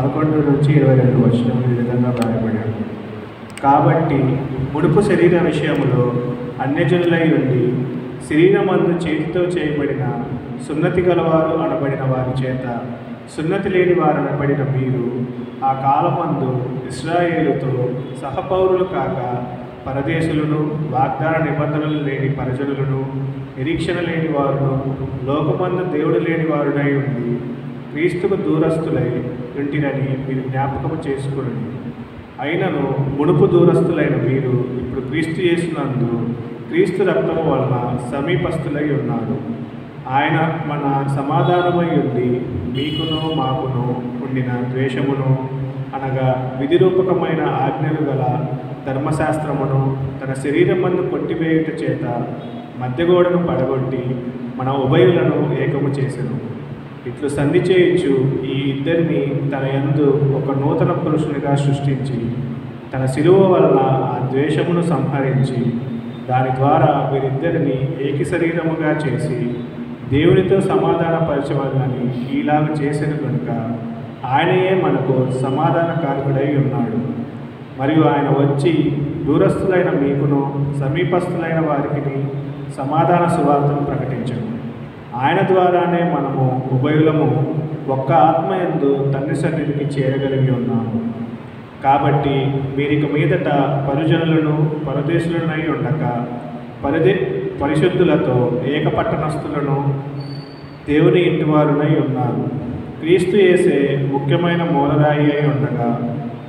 11-22 ఈ విధంగా వ్రాయబడాడు. కాబట్టి ముడుపు శరీర విషయంలో అన్యజనులై ఉండి శరీరమందు చేతితో చేయబడిన సున్నతి గలవారు అనబడిన వారి చేత సున్నతి లేని వారు అనబడిన మీరు ఆ కాలమందు ఇశ్రాయేలుతో సహపౌరులు కాక పరదేశులను, వాగ్దాన నిబంధనలు లేని పరజనులను, నిరీక్షణ లేని వారును, లోకమందు దేవుడు లేని వారునై ఉండి క్రీస్తుకు దూరస్తులై ఉంటినని మీరు జ్ఞాపకము చేసుకుని, అయినను మునుపు దూరస్తులైన మీరు ఇప్పుడు క్రీస్తు యేసునందు క్రీస్తు రక్తము వలన సమీపస్తులై ఉన్నారు. ఆయన మన సమాధానమై ఉండి మీకును మాకును ఉండిన ద్వేషమును అనగా విధిరూపకమైన ఆజ్ఞలు గల ధర్మశాస్త్రమును తన శరీరమందు కొట్టివేయుట చేత మధ్యగోడను పడగొట్టి మన ఉభయులను ఏకము చేసెను. ఇట్లు సంధి చేయించు ఈ ఇద్దరిని తన యందు ఒక నూతన పురుషునిగా సృష్టించి తన శిలువ వలన ఆ ద్వేషమును సంహరించి దాని ద్వారా వీరిద్దరిని ఏక శరీరముగా చేసి దేవునితో సమాధానపరచవలనని ఈలాగ చేసిన కనుక ఆయనయే మనకు సమాధానకారకుడై ఉన్నాడు. మరియు ఆయన వచ్చి దూరస్థులైన మీకును సమీపస్థులైన వారికి సమాధాన సువార్తను ప్రకటించను. ఆయన ద్వారానే మనము ఉభయులము ఒక్క ఆత్మయందు తండ్రి సన్నిధికి చేరగలిగి ఉన్నాము. కాబట్టి మీరిక మీదట పరిజనులను పరదేశులనై ఉండక పరిశుద్ధులతో ఏకపట్టణస్థులను దేవుని ఇంటివారునై ఉన్నారు. క్రీస్తు యేసే ముఖ్యమైన మూలరాయి అయి ఉండగా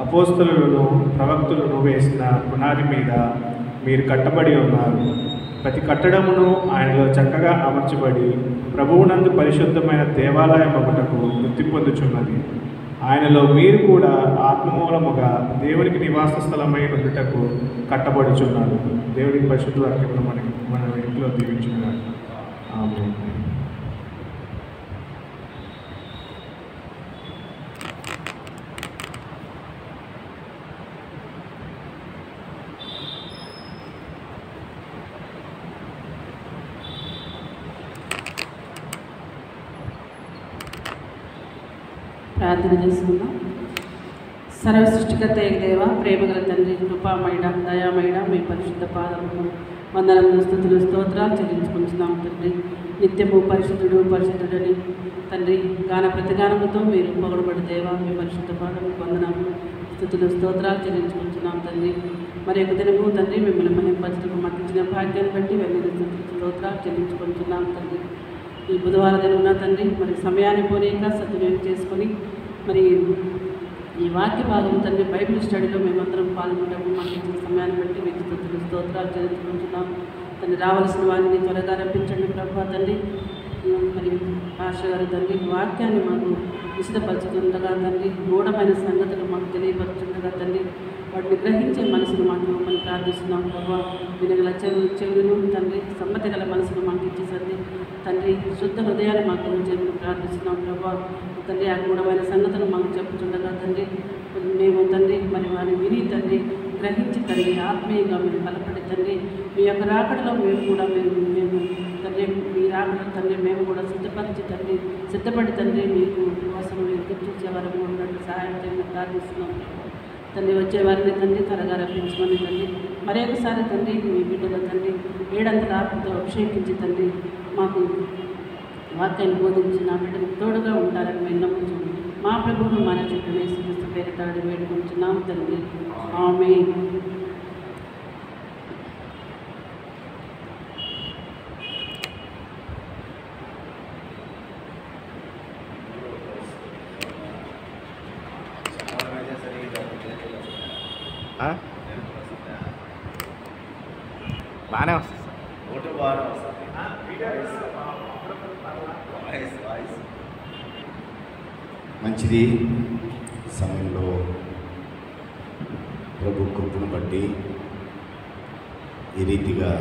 అపోస్తలులను ప్రవక్తులను వేసిన పునాది మీద మీరు కట్టబడి ఉన్నారు. ప్రతి కట్టడమును ఆయనలో చక్కగా అమర్చబడి ప్రభువునందు పరిశుద్ధమైన దేవాలయం ఒకటకు వృద్ధి పొందుచున్నది. ఆయనలో మీరు కూడా ఆత్మమూలముగా దేవునికి నివాస స్థలమై ఉండుటకు కట్టబడుచున్నారు. దేవునికి పరిశుద్ధ వాక్యమును మన ఇంట్లో దీవించున్నారు. ఆమేన్. ప్రార్థన చేసుకుందాం. సర్వ సృష్టికర్త అయిన దేవ, ప్రేమగల తండ్రి, కృపామయుడ, దయామయుడ, మీ పరిశుద్ధ పాదములు వందనములు, స్తుతులు, స్తోత్రాలు చెల్లించుకుంటున్నాం తండ్రి. నిత్యము పరిశుద్ధుడని తండ్రి గాన ప్రతిగానముతో మీరు పొగడబడి దేవ, మీ పరిశుద్ధ పాదములు వందనములు, స్తుతులు, స్తోత్రాలు చెల్లించుకుంటున్నాం తండ్రి. మరి ఒక దినము తండ్రి మిమ్మల్ని మహింపరచటకు మాకు ఇచ్చిన భాగ్యాన్ని బట్టి వెన్నెల స్తోత్రాలు చెల్లించుకుంటున్నాం తండ్రి. ఈ బుధవార దినమున తండ్రి మరి సమయాన్ని పోనీక సద్వినియోగం చేసుకొని మరి ఈ వాక్య భాగం తండ్రి బైబిల్ స్టడీలో మేమందరం పాల్గొంటాము. మాకు ఇచ్చిన సమయాన్ని బట్టి మీకు స్తుతులు, స్తోత్రాలు చెల్లించుకుంటున్నాం తండ్రి. రావాల్సిన వారిని త్వరగా రప్పించండి ప్రభా తండ్రి. మరి పాస్టర్ గారు తండ్రి వాక్యాన్ని మాకు విశదపరచుతుండగా తండ్రి, గూఢమైన సంగతులు మాకు తెలియపరచుండగా తండ్రి, వాటిని గ్రహించే మనసును మాకు ఇవ్వమని ప్రార్థిస్తున్నాం ప్రభా. వినగల చెవులను తండ్రి, సమ్మతి గల మనసును మాకు ఇచ్చేసండి తండ్రి, శుద్ధ హృదయాన్ని మాకు చేయమని ప్రార్థిస్తున్నాం ప్రభా. తండ్రి ఆ గూఢమైన సంగతులు మాకు చెప్పుచుండగా తండ్రి, మేము తండ్రి మరి వారిని విని తండ్రి గ్రహించి తండ్రి ఆత్మీయంగా మీరు బలపడి తండ్రి, మీ యొక్క రాకడలో మేము కూడా మేము తండ్రి మీ రాకడ తండ్రి మేము కూడా సిద్ధపడి తండ్రి మీకు కోసం మీరు గుర్తించే వరకు ఉన్నట్టు సహాయం చేయమని ప్రార్థిస్తున్నాం తండ్రి. వచ్చే వారిని తండ్రి త్వరగా రప్పించమని తండ్రి, మరొకసారి తండ్రి మీ బిడ్డల తండ్రి ఏడంతల ఆత్మతో అభిషేకించి తండ్రి మాకు వాక్యాన్ని బోధించి నా బిడ్డకు తోడుగా ఉంటారని మేము నమ్ముతున్నాం. మా ప్రభువును మన చుట్టూ యేసుక్రీస్తు పేరిట వేడుకుంటున్నాం తండ్రి. ఆమేన్. బాగానే వస్తుంది మంచిది. సమయంలో ప్రభు కృపను బట్టి ఈ రీతిగా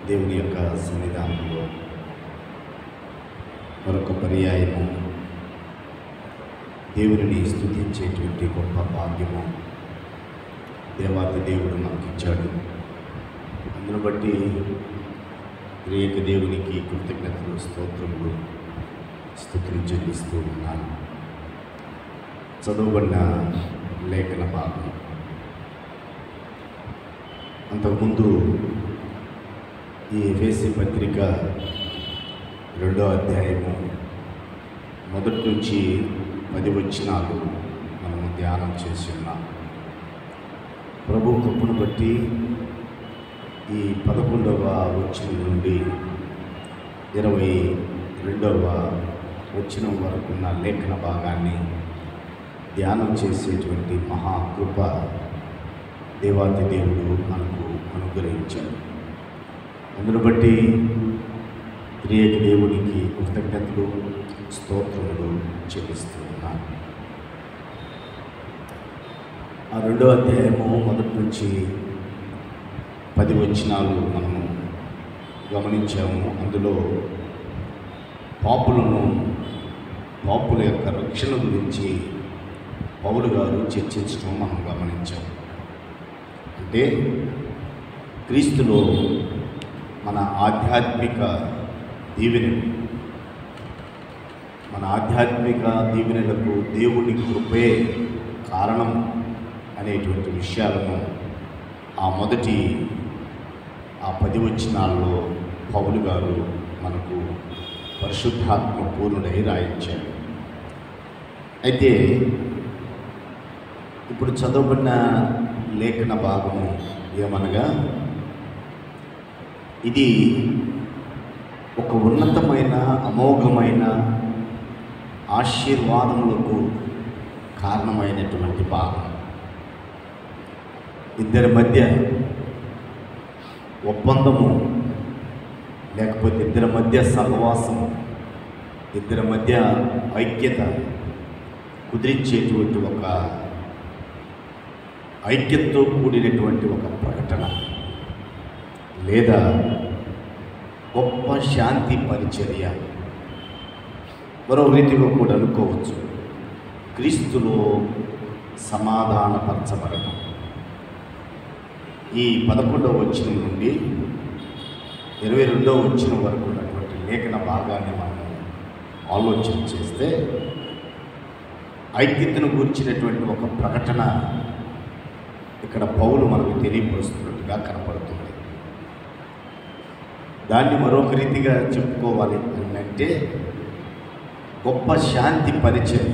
దేవుని యొక్క సన్నిధానంలో మరొక పర్యాయము దేవుని స్తుతించేటువంటి గొప్ప భాగ్యము దేవాది దేవుడు మనకి ఇచ్చాడు. అందును బట్టి త్రియేక దేవునికి కృతజ్ఞతలు, స్తోత్రములు, స్తుతులు చెల్లిస్తూ ఉన్నాను. చదువుబడిన లేఖన భాగం. అంతకుముందు ఈ ఎఫెసీ పత్రిక 2వ అధ్యాయము 1 నుంచి 10 వచనాలు మనము ధ్యానం చేసి ఉన్నాం. ప్రభు కృపను బట్టి ఈ 11వ వచనం నుండి 22వ వచనం వరకు ఉన్న లేఖన భాగాన్ని ధ్యానం చేసేటువంటి మహాకృప దేవాది దేవుడు మనకు అనుగ్రహించాడు. అందును బట్టి త్రియేక దేవునికి కృతజ్ఞతలు, స్తోత్రములు చెల్లిస్తూ ఉన్నాను. ఆ 2వ అధ్యాయము 1 నుంచి 10 వచనాలు మనము గమనించాము. అందులో పాపుల యొక్క రక్షణ గురించి పౌలు గారు చర్చించడం మనం గమనించాం. అంటే క్రీస్తులో మన ఆధ్యాత్మిక దీవెనలకు దేవుని కృపే కారణం అనేటువంటి విషయాలను ఆ 10 వచనాల్లో పౌలు గారు మనకు పరిశుద్ధాత్మ పూర్ణుడై రాయించాడు. అయితే ఇప్పుడు చదవబడిన లేఖన భాగము ఏమనగా, ఇది ఒక ఉన్నతమైన అమోఘమైన ఆశీర్వాదములకు కారణమైనటువంటి భాగం. ఇద్దరి మధ్య ఒప్పందము, లేకపోతే ఇద్దరి మధ్య సహవాసము, ఇద్దరి మధ్య ఐక్యత కుదిరించేటువంటి ఒక ఐక్యతతో కూడినటువంటి ఒక ప్రకటన లేదా గొప్ప శాంతి పరిచర్య. మరో రీతిలో కూడా అనుకోవచ్చు, క్రీస్తులో సమాధానపరచబడడం. ఈ 11వ వచనం నుండి 22వ వచనం వరకు ఉన్నటువంటి లేఖన భాగాన్ని మనం ఆలోచన చేస్తే ఐక్యతను గురించినటువంటి ఒక ప్రకటన ఇక్కడ పౌలు మనకు తెలియపరుస్తున్నట్టుగా కనపడుతుంది. దాన్ని మరొక రీతిగా చెప్పుకోవాలి అంటే గొప్ప శాంతి పరిచర్య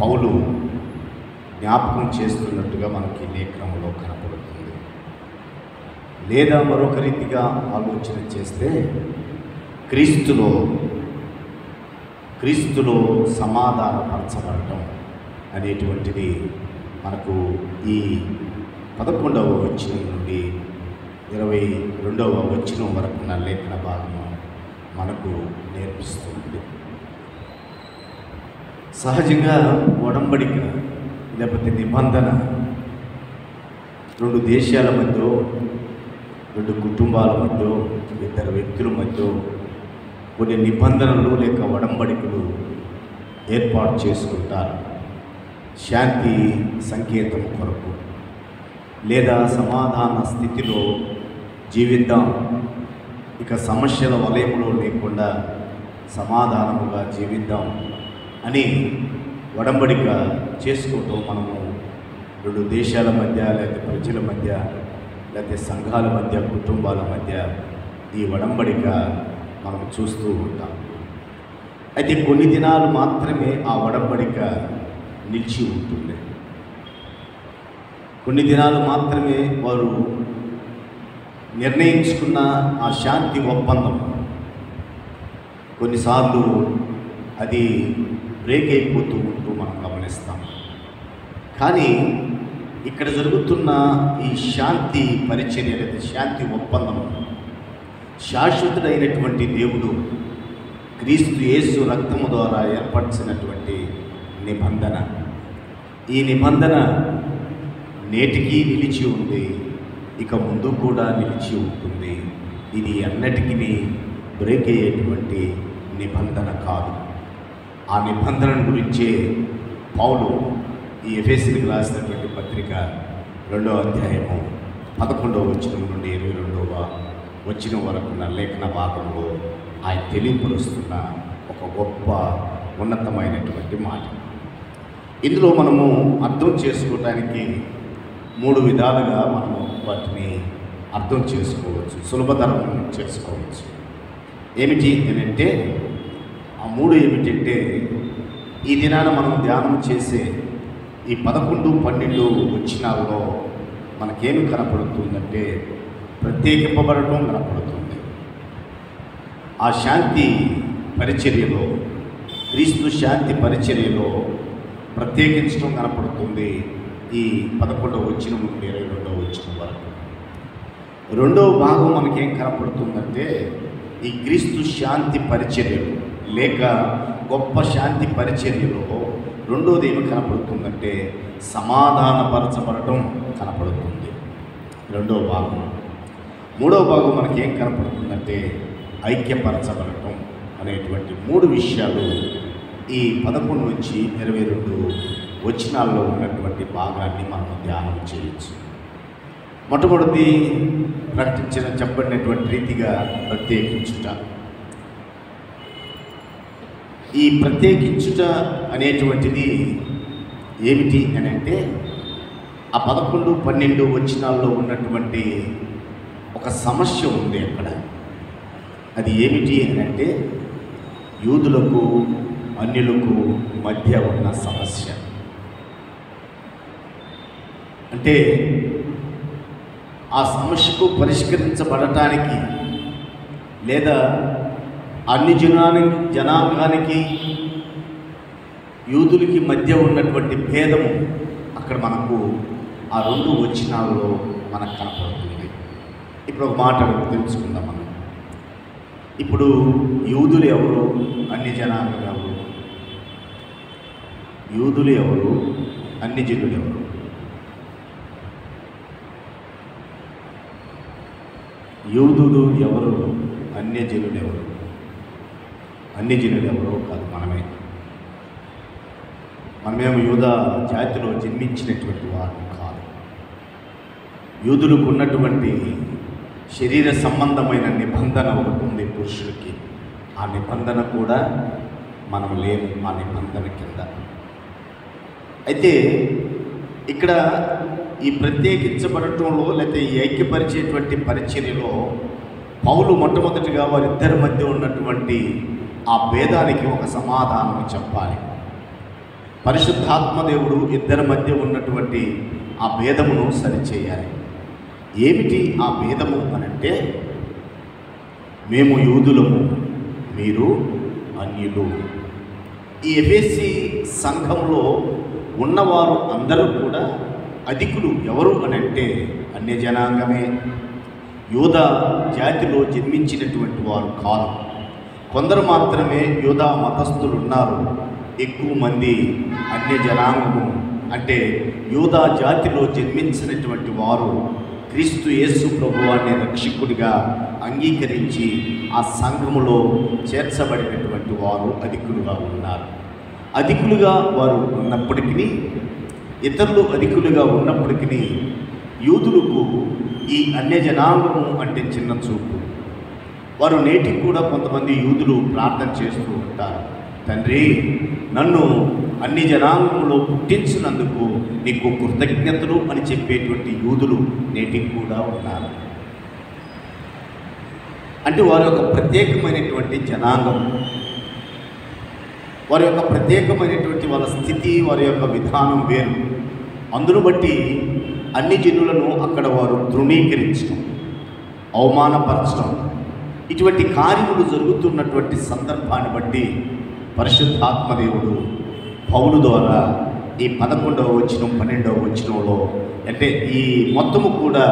పౌలు జ్ఞాపకం చేస్తున్నట్టుగా మనకి లేఖనంలో కనపడుతుంది. లేదా మరొక రీతిగా ఆలోచన చేస్తే క్రీస్తులో సమాధానపరచబడటం అనేటువంటిది మనకు ఈ 11వ వచనం నుండి 22వ వచనం వరకు ఉన్న లేఖన భాగము మనకు నేర్పిస్తుంది. సహజంగా ఒడంబడిక లేకపోతే నిబంధన 2 దేశాల మధ్య, 2 కుటుంబాల మధ్య, 2 వ్యక్తుల మధ్య కొన్ని నిబంధనలు లేక ఒడంబడికలు ఏర్పాటు చేసుకుంటారు. శాంతి సంకేతం కొరకు, లేదా సమాధాన స్థితిలో జీవిద్దాం, ఇక సమస్యల వలయంలో లేకుండా సమాధానముగా జీవిద్దాం అని ఒడంబడిక చేసుకోవటం మనము 2 దేశాల మధ్య, లేకపోతే ప్రజల మధ్య, లేకపోతే సంఘాల మధ్య, కుటుంబాల మధ్య ఈ ఒడంబడిక మనం చూస్తూ ఉంటాం. అయితే కొన్ని దినాలు మాత్రమే ఆ ఒడంబడిక నిలిచి ఉంటుంది. కొన్ని దినాలు మాత్రమే వారు నిర్ణయించుకున్న ఆ శాంతి ఒప్పందం కొన్నిసార్లు అది బ్రేక్ అయిపోతూ ఉంటూ మనం గమనిస్తాం. కానీ ఇక్కడ జరుగుతున్న ఈ శాంతి పరిచర్య లేదా శాంతి ఒప్పందం శాశ్వతుడైనటువంటి దేవుడు క్రీస్తు యేసు రక్తము ద్వారా ఏర్పరిచినటువంటి నిబంధన. ఈ నిబంధన నేటికీ నిలిచి ఉంది, ఇక ముందు కూడా నిలిచి ఉంటుంది. ఇది అన్నిటికీ బ్రేక్ అయ్యేటువంటి నిబంధన కాదు. ఆ నిబంధనను గురించే పౌలు ఈ ఎఫెసీయులకు రాసినటువంటి పత్రిక 2వ అధ్యాయము 11వ వచనం నుండి 22వ వచనం వరకు ఉన్న లేఖన భాగంలో ఆయన తెలియపరుస్తున్న ఒక గొప్ప ఉన్నతమైనటువంటి మాట. ఇందులో మనము అర్థం చేసుకోవడానికి 3 విధాలుగా మనము వాటిని అర్థం చేసుకోవచ్చు, సులభతరం చేసుకోవచ్చు. ఏమిటి అంటే ఆ 3 ఏమిటంటే, ఈ దినాన మనం ధ్యానం చేసే ఈ 11, 12 వచనాల్లో మనకేమి కనపడుతుందంటే ప్రత్యేకింపబడటం కనపడుతుంది. ఆ శాంతి పరిచర్యలో, క్రీస్తు శాంతి పరిచర్యలో ప్రత్యేకించడం కనపడుతుంది. ఈ 11వ వచనం నుండి 22వ వచనం వరకు. రెండవ భాగం మనకేం కనపడుతుందంటే, ఈ క్రీస్తు శాంతి పరిచర్యలు లేక గొప్ప శాంతి పరిచర్యలో రెండోది ఏమి కనపడుతుందంటే సమాధానపరచబడటం కనపడుతుంది, రెండవ భాగం. మూడవ భాగం మనకేం కనపడుతుందంటే ఐక్యపరచబడటం అనేటువంటి 3 విషయాలు ఈ 11 నుంచి 22 వచనాల్లో ఉన్నటువంటి భాగాన్ని మనం ధ్యానం చేయొచ్చు. మొట్టమొదటి చెప్పబడినటువంటి రీతిగా ప్రత్యేకించుట. ఈ ప్రత్యేకించుట అనేటువంటిది ఏమిటి అని అంటే, ఆ 11, 12 వచనాల్లో ఉన్నటువంటి ఒక సమస్య ఉంది అక్కడ. అది ఏమిటి అని అంటే యూదులకు అన్యులకు మధ్య ఉన్న సమస్య. అంటే ఆ సమస్యకు పరిష్కరించబడటానికి లేదా అన్ని జనాంగానికి యూదులకి మధ్య ఉన్నటువంటి భేదము అక్కడ మనకు ఆ 2 వచనాల్లో మనకు కనపడుతుంది. ఇప్పుడు ఒక మాట తెలుసుకుందాం మనం. ఇప్పుడు యూదులు ఎవరు, అన్ని జనాంగం ఎవరు? యూదులు ఎవరు, అన్ని జనులు ఎవరు? యూదులు ఎవరు, అన్యజనులు ఎవరు? అన్యజనులు ఎవరో కాదు, మనమేమో యూదా జాతిలో జన్మించినటువంటి వారు కాదు. యూదులకు ఉన్నటువంటి శరీర సంబంధమైన నిబంధన ఒకటి ఉంది పురుషులకి. ఆ నిబంధన కూడా మనం లేము ఆ నిబంధన కింద. అయితే ఇక్కడ ఈ ప్రత్యేకించబడటంలో లేకపోతే ఈ ఐక్యపరిచేటువంటి పరిచర్యలో పౌలు మొట్టమొదటిగా వారిద్దరి మధ్య ఉన్నటువంటి ఆ భేదానికి ఒక సమాధానం చెప్పాలి. పరిశుద్ధాత్మదేవుడు ఇద్దరి మధ్య ఉన్నటువంటి ఆ భేదమును సరిచేయాలి. ఏమిటి ఆ భేదము అనంటే, మేము యూదులము, మీరు అన్యులు. ఈ ఎఫెసీ సంఘంలో ఉన్నవారు అందరూ కూడా అధికులు ఎవరు అనంటే అన్య జనాంగమే. యూదా జాతిలో జన్మించినటువంటి వారు కాదు. కొందరు మాత్రమే యూదా మతస్థులు ఉన్నారు. ఎక్కువ మంది అన్య జనాంగము అంటే యూదా జాతిలో జన్మించినటువంటి వారు క్రీస్తు యేసు ప్రభువాన్ని రక్షకుడిగా అంగీకరించి ఆ సంఘములో చేర్చబడినటువంటి వారు అధికులుగా ఉన్నారు. అధికులుగా వారు ఉన్నప్పటికీ, ఇతరులు అధికులుగా ఉన్నప్పటికీ యూదులకు ఈ అన్య జనాంగము అంటే చిన్న చూపు. వారు నేటికి కూడా కొంతమంది యూదులు ప్రార్థన చేస్తూ ఉంటారు, తండ్రి నన్ను అన్ని జనాంగంలో పుట్టించినందుకు నీకు కృతజ్ఞతలు అని చెప్పేటువంటి యూదులు నేటికి కూడా ఉన్నారు. అంటే వారి యొక్క ప్రత్యేకమైనటువంటి జనాంగం, వారి యొక్క ప్రత్యేకమైనటువంటి వాళ్ళ స్థితి, వారి యొక్క విధానం వేరు. అందును బట్టి అన్ని జనులను అక్కడ వారు తృణీకరించడం, అవమానపరచడం, ఇటువంటి కార్యములు జరుగుతున్నటువంటి సందర్భాన్ని బట్టి పరిశుద్ధాత్మదేవుడు పౌలు ద్వారా ఈ 11వ వచనం 12వ వచనంలో అంటే ఈ మొత్తము కూడా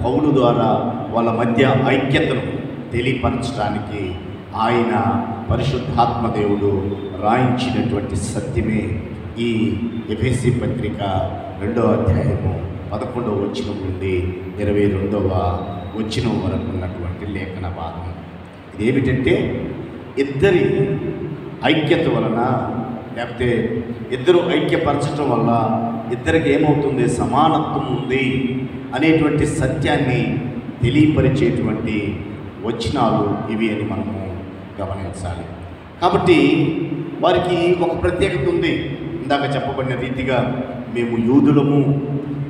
పౌలు ద్వారా వాళ్ళ మధ్య ఐక్యతను తెలియపరచడానికి ఆయన పరిశుద్ధాత్మదేవుడు రాయించినటువంటి సత్యమే ఈ ఎఫెసీ పత్రిక 2వ అధ్యాయము 11వ వచనం నుండి 22వ వచనం వరకు ఉన్నటువంటి లేఖన భాగం. ఇదేమిటంటే ఇద్దరి ఐక్యత వలన లేకపోతే ఇద్దరు ఐక్యపరచడం వల్ల ఇద్దరికి ఏమవుతుంది, సమానత్వం ఉంది అనేటువంటి సత్యాన్ని తెలియపరిచేటువంటి వచనాలు ఇవి అని మనము గమనించాలి. కాబట్టి వారికి ఒక ప్రత్యేకత ఉంది. ఇందాక చెప్పబడిన రీతిగా మేము యూదులము,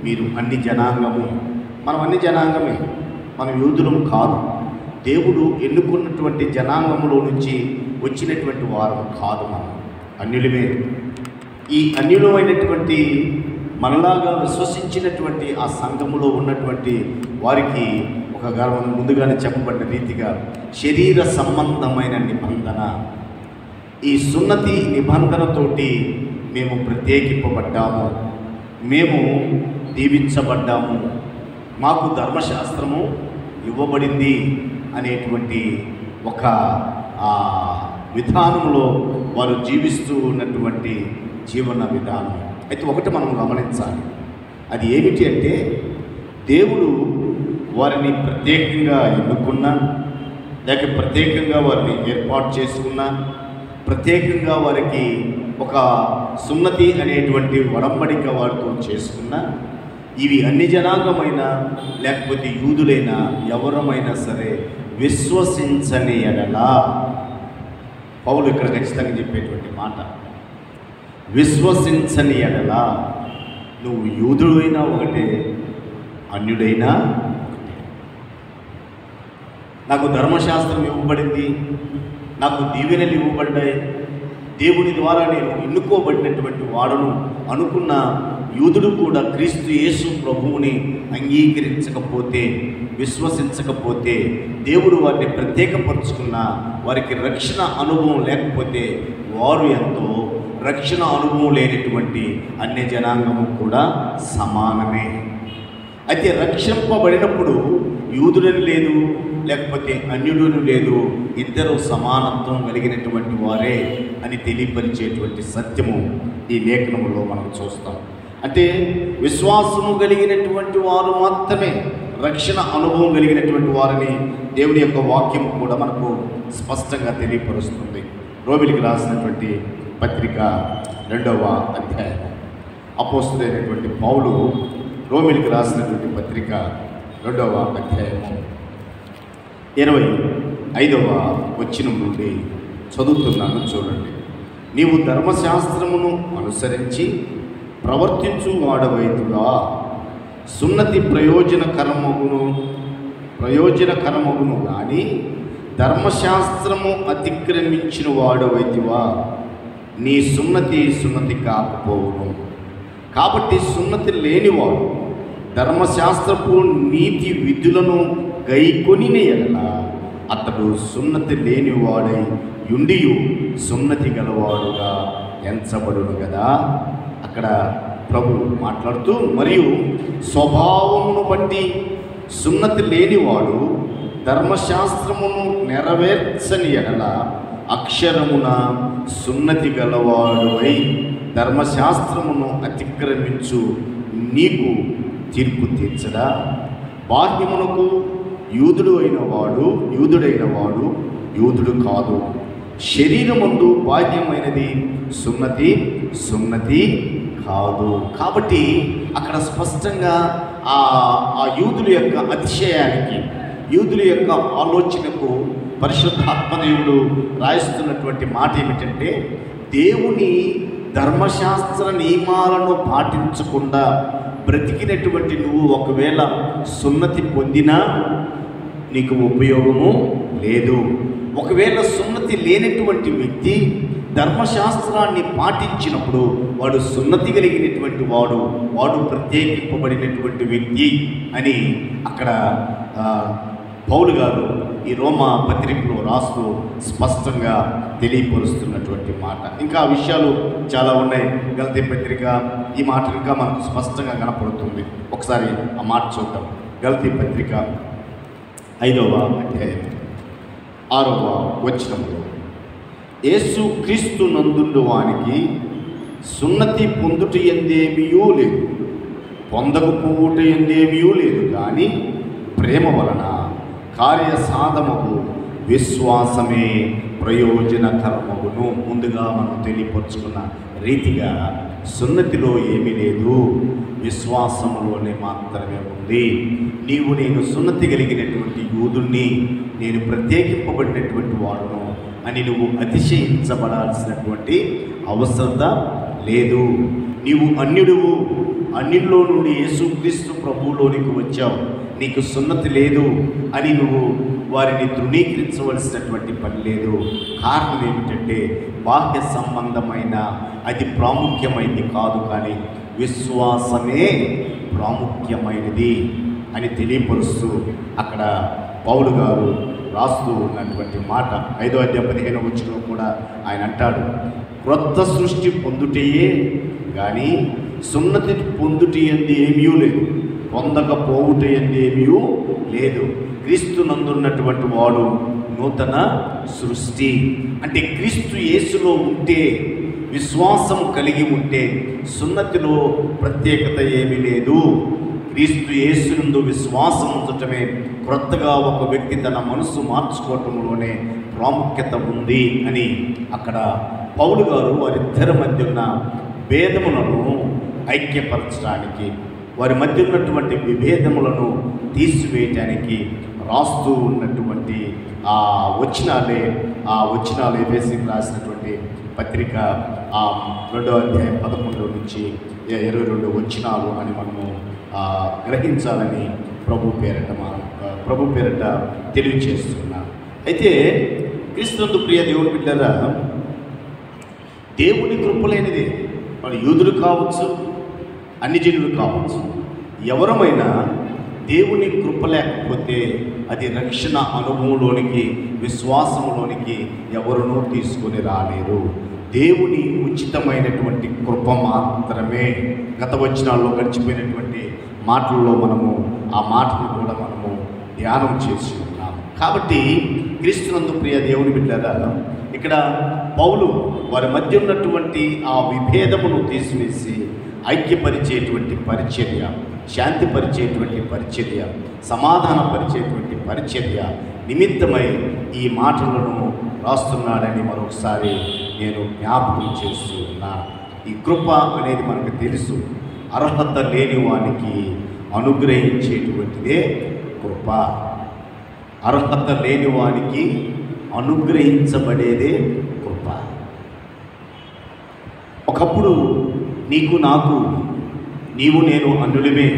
మీరు అన్ని జనాంగము. మనం అన్ని జనాంగమే, మనం యూదులము కాదు. దేవుడు ఎన్నుకున్నటువంటి జనాంగములో నుంచి వచ్చినటువంటి వారు కాదు, మనం అన్యులమే. ఈ అన్యులమైనటువంటి మనలాగా విశ్వసించినటువంటి ఆ సంఘములో ఉన్నటువంటి వారికి ఒక మనం ముందుగానే చెప్పబడిన రీతిగా శరీర సంబంధమైన నిబంధన, ఈ సున్నతి నిబంధనతోటి మేము ప్రత్యేకింపబడ్డాము, మేము దీవించబడ్డాము, మాకు ధర్మశాస్త్రము ఇవ్వబడింది అనేటువంటి ఒక విధానంలో వారు జీవిస్తూ ఉన్నటువంటి జీవన విధానం. అయితే ఒకటి మనం గమనించాలి, అది ఏమిటి అంటే దేవుడు వారిని ప్రత్యేకంగా ఎన్నుకున్నా, లేక ప్రత్యేకంగా వారిని ఏర్పాటు చేసుకున్నా, ప్రత్యేకంగా వారికి ఒక సున్నతి అనేటువంటి వడంబడిక వారితో చేసుకున్నా, ఇవి అన్ని జనాంగమైన లేకపోతే యూదులైనా ఎవరమైనా సరే విశ్వసించని ఎడలా, పౌలు ఇక్కడ ఖచ్చితంగా చెప్పేటువంటి మాట, విశ్వసించని ఎడలా నువ్వు యూదుడైనా ఒకటే, అన్యుడైనా ఒకటే. నాకు ధర్మశాస్త్రం ఇవ్వబడింది, నాకు దీవెనలు ఇవ్వబడ్డాయి, దేవుని ద్వారా నేను ఎన్నుకోబడినటువంటి వాడును అనుకున్న యూదుడు కూడా క్రీస్తు యేసు ప్రభువుని అంగీకరించకపోతే, విశ్వసించకపోతే, దేవుడు వారిని ప్రత్యేకపరుచుకున్న వారికి రక్షణ అనుభవం లేకపోతే వారు ఎంతో రక్షణ అనుభవం లేనటువంటి అన్య జనాంగము కూడా సమానమే. అయితే రక్షింపబడినప్పుడు యూదుడని లేదు, లేకపోతే అన్యుడుని లేదు, ఇద్దరు సమానత్వం కలిగినటువంటి వారే అని తెలియపరిచేటువంటి సత్యము ఈ లేఖనములో మనం చూస్తాం. అంటే విశ్వాసము కలిగినటువంటి వారు మాత్రమే రక్షణ అనుభవం కలిగినటువంటి వారిని దేవుని యొక్క వాక్యం కూడా మనకు స్పష్టంగా తెలియపరుస్తుంది. రోమిలికి రాసినటువంటి పత్రిక 2వ అధ్యాయం, అపోస్తలుడైనటువంటి పౌలు రోమిలికి రాసినటువంటి పత్రిక 2వ అధ్యాయము 25వ వచనం నుండి చదువుతున్నాను, చూడండి. నీవు ధర్మశాస్త్రమును అనుసరించి ప్రవర్తించు వాడవైతుగా సున్నతి ప్రయోజనకరమగును కానీ ధర్మశాస్త్రము అతిక్రమించిన వాడవైతివా, నీ సున్నతి కాకపోవును. కాబట్టి సున్నతి లేనివాడు ధర్మశాస్త్రపు నీతి విధులను గైకొని ఎడల అతడు సున్నతి లేనివాడై యుండియు సున్నతి గలవాడుగా ఎంచబడును కదా. అక్కడ ప్రభు మాట్లాడుతూ, మరియు స్వభావమును బట్టి సున్నతి లేనివాడు ధర్మశాస్త్రమును నెరవేర్చని ఎడల అక్షరమున సున్నతి గలవాడువై ధర్మశాస్త్రమును అతిక్రమించు నీకు తీర్పు తీర్చడా. బాహ్యమునకు యూదుడైన వాడు యూదుడు కాదు, శరీరమందు బాహ్యమైనది సున్నతి కాదు. కాబట్టి అక్కడ స్పష్టంగా ఆ యూదుల యొక్క అతిశయానికి, యూదుల యొక్క ఆలోచనకు పరిశుద్ధాత్మదేవుడు రాయిస్తున్నటువంటి మాట ఏమిటంటే, దేవుని ధర్మశాస్త్ర నియమాలను పాటించకుండా బ్రతికినటువంటి నువ్వు ఒకవేళ సున్నతి పొందినా నీకు ఉపయోగము లేదు. ఒకవేళ సున్నతి లేనటువంటి వ్యక్తి ధర్మశాస్త్రాన్ని పాటించినప్పుడు వాడు సున్నతి కలిగినటువంటి వాడు ప్రత్యేకింపబడినటువంటి వ్యక్తి అని అక్కడ పౌలు గారు ఈ రోమా పత్రికలో రాస్తూ స్పష్టంగా తెలియపరుస్తున్నటువంటి మాట. ఇంకా విషయాలు చాలా ఉన్నాయి. గలతీ పత్రిక ఈ మాట ఇంకా మనకు స్పష్టంగా కనపడుతుంది. ఒకసారి ఆ మాట చూద్దాం. గలతీ పత్రిక 5వ అధ్యాయం 6వ వచనంలో, యేసు క్రీస్తు నందుండు వానికి సున్నతి పొందుట ఎందేమీయూ లేదు, పొందకపోవుట ఎందేమీయూ లేదు, కానీ ప్రేమ వలన కార్యసాధముకు విశ్వాసమే ప్రయోజనకరమగును. ముందుగా మనం తెలియపరుచుకున్న రీతిగా సున్నతిలో ఏమీ లేదు, విశ్వాసంలోనే మాత్రమే ఉంది. నేను సున్నతి కలిగినటువంటి యూదుణ్ణి, నేను ప్రత్యేకింపబడినటువంటి వాడును అని నువ్వు అతిశయించబడాల్సినటువంటి అవసరత లేదు. నీవు అన్యుడువు, అన్యుల్లో నుండి యేసుక్రీస్తు ప్రభువులోనికి వచ్చావు, నీకు సున్నతి లేదు అని నువ్వు వారిని ధృవీకరించవలసినటువంటి పని లేదు. కారణం ఏమిటంటే బాహ్య సంబంధమైన అది ప్రాముఖ్యమైనది కాదు, కానీ విశ్వాసమే ప్రాముఖ్యమైనది అని తెలియపరుస్తూ అక్కడ పౌలు గారు రాస్తూ ఉన్నటువంటి మాట 5వ అధ్యాయం 15వ వచనంలో కూడా ఆయన అంటాడు, క్రొత్త సృష్టి పొందుటయే కానీ సున్నతి పొందుటి యందు ఏమీ లేదు, పొందకపోవుట యందు ఏమీ లేదు. క్రీస్తు నందున్నటువంటి వాడు నూతన సృష్టి. అంటే క్రీస్తు యేసులో ఉంటే, విశ్వాసం కలిగి ఉంటే సున్నతిలో ప్రత్యేకత ఏమీ లేదు. క్రీస్తు యేసునందు విశ్వాసం ఉంచటమే క్రొత్తగా ఒక వ్యక్తి తన మనసు మార్చుకోవటంలోనే ప్రాముఖ్యత ఉంది అని అక్కడ పౌలు గారు వారిద్దరి మధ్య ఉన్న భేదములను ఐక్యపరచడానికి, వారి మధ్య ఉన్నటువంటి విభేదములను తీసివేయటానికి రాస్తూ ఉన్నటువంటి ఆ వచనాలు ఎఫెసీయులకు రాసినటువంటి పత్రిక 2వ అధ్యాయం 11 నుంచి 22 వచనాలు అని మనము గ్రహించాలని ప్రభు పేరట తెలియచేస్తున్నాను. అయితే క్రీస్తునందు ప్రియ దేవుని బిడ్డలారా, దేవుని కృపలేనిది వాళ్ళు యూదులు కావచ్చు, అన్ని జనులు కావచ్చు, ఎవరమైనా దేవుని కృప లేకపోతే అది రక్షణ అనుభవంలోనికి, విశ్వాసంలోనికి ఎవరునూ తీసుకొని రాలేరు. దేవుని ఉచితమైనటువంటి కృప మాత్రమే. గత వచనాల్లో గడిచిపోయినటువంటి మాటల్లో మనము ఆ మాటను కూడా మనము ధ్యానం చేసి ఉన్నాము. కాబట్టి క్రీస్తునందు ప్రియ దేవుని బిడ్డలారా, ఇక్కడ పౌలు వారి మధ్య ఉన్నటువంటి ఆ విభేదమును తీసివేసి ఐక్యపరిచేటువంటి పరిచర్య, శాంతిపరిచేటువంటి పరిచర్య, సమాధానపరిచేటువంటి పరిచర్య నిమిత్తమై ఈ మాటలను రాస్తున్నాడని మరొకసారి నేను జ్ఞాపకం చేస్తూ ఉన్నాను. ఈ కృప అనేది మనకు తెలుసు, అర్హత లేని వానికి అనుగ్రహించేటువంటిదే కృప. అర్హత లేని వానికి అనుగ్రహించబడేదే కృప. ఒకప్పుడు నీకు నాకు, నీవు నేను అన్యులమే,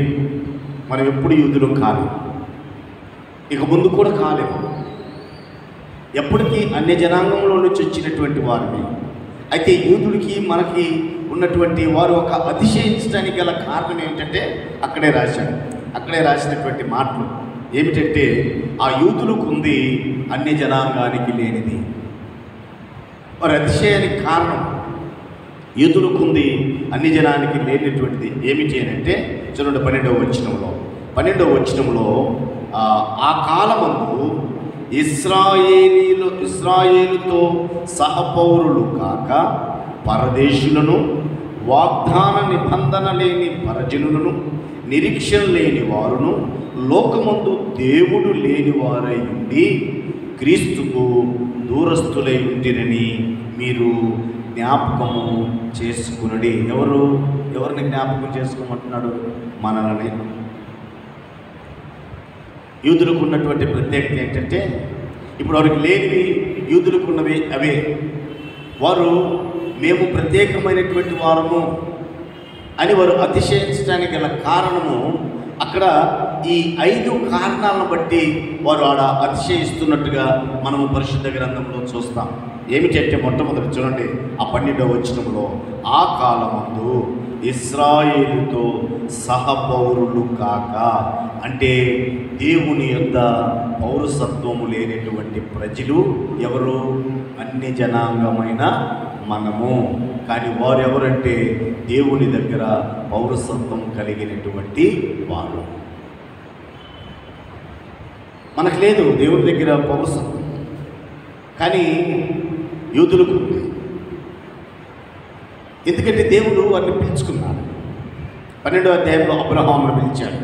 మనం ఎప్పుడు యూదులు కాలేము, ఇక ముందు కూడా కాలేము. ఎప్పటికీ అన్య జనాంగంలో నుంచి వచ్చినటువంటి వారిని. అయితే యూదుడికి మనకి ఉన్నటువంటి వారు ఒక అతిశయించడానికి గల కారణం ఏమిటంటే అక్కడే రాసినటువంటి మాటలు ఏమిటంటే, ఆ యూదులకు ఉంది అన్య జనాంగానికి లేనిది. వారి అతిశయానికి కారణం యూదులకు ఉంది అన్ని జనానికి లేనటువంటిది ఏమిటి అని అంటే, చూడండి 12వ వచనంలో ఆ కాలమందు ఇశ్రాయేలుతో సహపౌరులు కాక పరదేశులను, వాగ్దాన నిబంధన లేని పరజనులను, నిరీక్షణ లేని వారును, లోకమందు దేవుడు లేని వారై ఉండి క్రీస్తుకు దూరస్తులై ఉంటిరని మీరు జ్ఞాపకము చేసుకునడి. ఎవరిని జ్ఞాపకం చేసుకోమంటున్నాడు? మనల్ని. యూదులకు ఉన్నటువంటి ప్రత్యేకత ఏంటంటే, ఇప్పుడు వారికి లేనివి యూదులకు ఉన్నవి అవే. వారు మేము ప్రత్యేకమైనటువంటి వారము అని వారు అతిశయించడానికి గల కారణము, అక్కడ ఈ 5 కారణాలను బట్టి వారు ఆడ అతిశయిస్తున్నట్టుగా మనము పరిశుద్ధ గ్రంథంలో చూస్తాం. ఏమిటంటే, మొట్టమొదటి చూడండి ఆ 12వ వచనంలో, ఆ కాలమందు ఇశ్రాయేలుతో సహపౌరులు కాక, అంటే దేవుని యొద్ద పౌరసత్వము లేనటువంటి ప్రజలు ఎవరు? అన్ని జనాంగమైన మనము. కానీ వారు ఎవరంటే దేవుని దగ్గర పౌరసత్వం కలిగినటువంటి వారు. మనకు లేదు దేవుని దగ్గర పౌరసత్వం, కానీ యూదులకు ఉంది. ఎందుకంటే దేవుడు వారిని పిలుచుకున్నాడు. 12వ అధ్యాయంలో అబ్రహామును పిలిచాడు.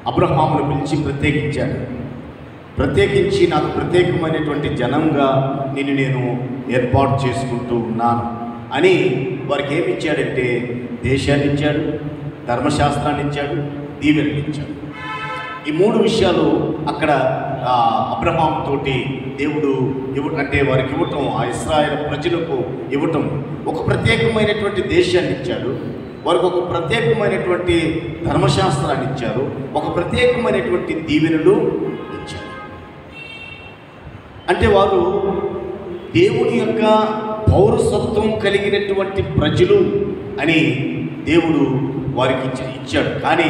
అబ్రహామును పిలిచి ప్రత్యేకించి నాకు ప్రత్యేకమైనటువంటి జనంగా నేను ఏర్పాటు చేసుకుంటూ ఉన్నాను అని వారికి ఏమి ఇచ్చాడంటే, దేశాన్ని ఇచ్చాడు, ధర్మశాస్త్రాన్ని ఇచ్చాడు, దీవెనలు ఇచ్చాడు. ఈ 3 విషయాలు అక్కడ అబ్రహాం తోటి దేవుడు అంటే వారికి ఇవ్వటం, ఆ ఇశ్రాయేలు ప్రజలకు ఇవ్వటం, ఒక ప్రత్యేకమైనటువంటి దేశాన్ని ఇచ్చాడు, వారికి ఒక ప్రత్యేకమైనటువంటి ధర్మశాస్త్రాన్ని ఇచ్చారు, ఒక ప్రత్యేకమైనటువంటి దీవెనలు ఇచ్చారు. అంటే వారు దేవుని యొక్క పౌరసత్వం కలిగినటువంటి ప్రజలు అని దేవుడు వారికి ఇచ్చాడు. కానీ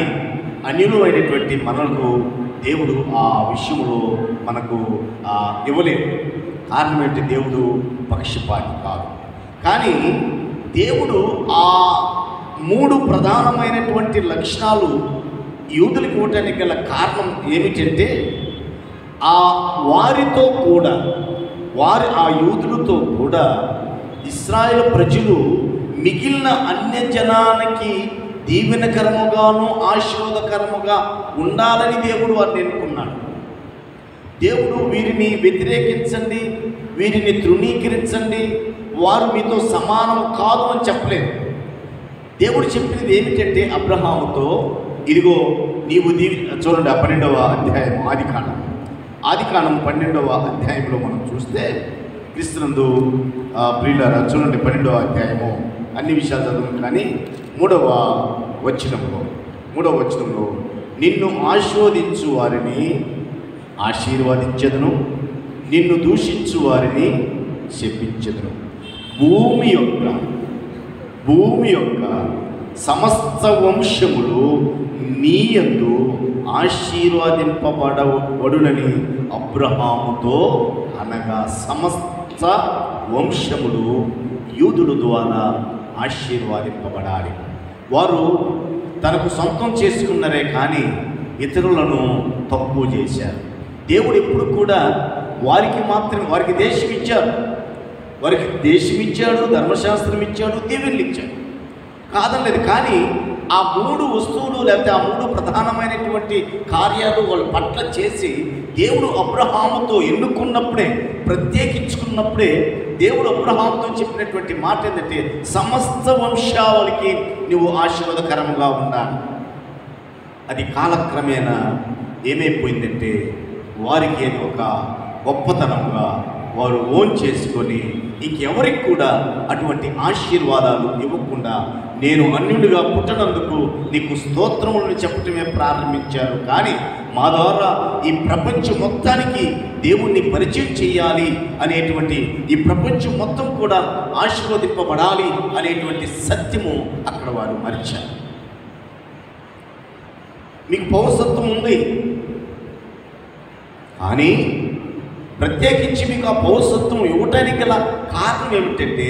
అన్యులు అయినటువంటి మనకు దేవుడు ఆ విషయంలో మనకు ఇవ్వలేదు. కారణం ఏంటి? దేవుడు పక్షపాతి కాదు. కానీ దేవుడు ఆ 3 ప్రధానమైనటువంటి లక్షణాలు యూదులకు ఇవ్వటానికి గల కారణం ఏమిటంటే, వారితో కూడా ఆ యూదులతో కూడా ఇశ్రాయేలు ప్రజలు మిగిలిన అన్య జనానికి దీవెనకరముగాను ఆశీర్వాదకరముగా ఉండాలని దేవుడు వారిని ఎన్నుకున్నాడు. దేవుడు వీరిని వ్యతిరేకించండి, వీరిని తృణీకరించండి, వారు మీతో సమానం కాదు అని చెప్పలేదు. దేవుడు చెప్పినది ఏమిటంటే అబ్రహాముతో, ఇదిగో నీవు చూడండి 12వ అధ్యాయం ఆదికాండం 12వ అధ్యాయంలో మనం చూస్తే క్రీస్తునందు ప్రియులారా చూడండి 12వ అధ్యాయము అన్ని విషయాలు చదవను, కానీ 3వ వచనంలో నిన్ను ఆశీర్వదించు వారిని ఆశీర్వదించెదను, నిన్ను దూషించు వారిని శపించెదను. భూమి యొక్క సమస్త వంశములు నీ యందు ఆశీర్వదింపబడవడునని అబ్రహాముతో అనగా సమస్త వంశములు యూదుల ద్వారా ఆశీర్వాదింపబడాలి. వారు తనకు సొంతం చేసుకున్నారే కానీ ఇతరులను తక్కువ చేశారు. దేవుడు ఎప్పుడు కూడా వారికి దేశం ఇచ్చాడు, ధర్మశాస్త్రం ఇచ్చాడు, దీవెనలు ఇచ్చాడు, కాదనలేదు. కానీ ఆ 3 వస్తువులు లేకపోతే ఆ 3 ప్రధానమైనటువంటి కార్యాలు వాళ్ళ పట్ల చేసి దేవుడు అబ్రహాముతో ఎన్నుకున్నప్పుడే, ప్రత్యేకించుకున్నప్పుడే దేవుడు అబ్రహాముతో చెప్పినటువంటి మాట ఏంటంటే, సమస్త వంశావళికి నువ్వు ఆశీర్వాదకరంగా ఉండాలి. అది కాలక్రమేణా ఏమైపోయిందంటే, వారికి ఒక గొప్పతనంగా వారు ఓన్ చేసుకొని ఇంకెవరికి కూడా అటువంటి ఆశీర్వాదాలు ఇవ్వకుండా, నేను అన్యుడిగా పుట్టనందుకు నీకు స్తోత్రములను చెప్పటమే ప్రారంభించారు. కానీ మా ద్వారా ఈ ప్రపంచం మొత్తానికి దేవుణ్ణి పరిచయం చేయాలి అనేటువంటి, ఈ ప్రపంచం మొత్తం కూడా ఆశీర్వదింపబడాలి అనేటువంటి సత్యము అక్కడ వారు మరిచారు. మీకు పౌరసత్వం ఉంది, కానీ ప్రత్యేకించి మీకు ఆ పౌరసత్వం ఇవ్వటానికి గల కారణం ఏమిటంటే,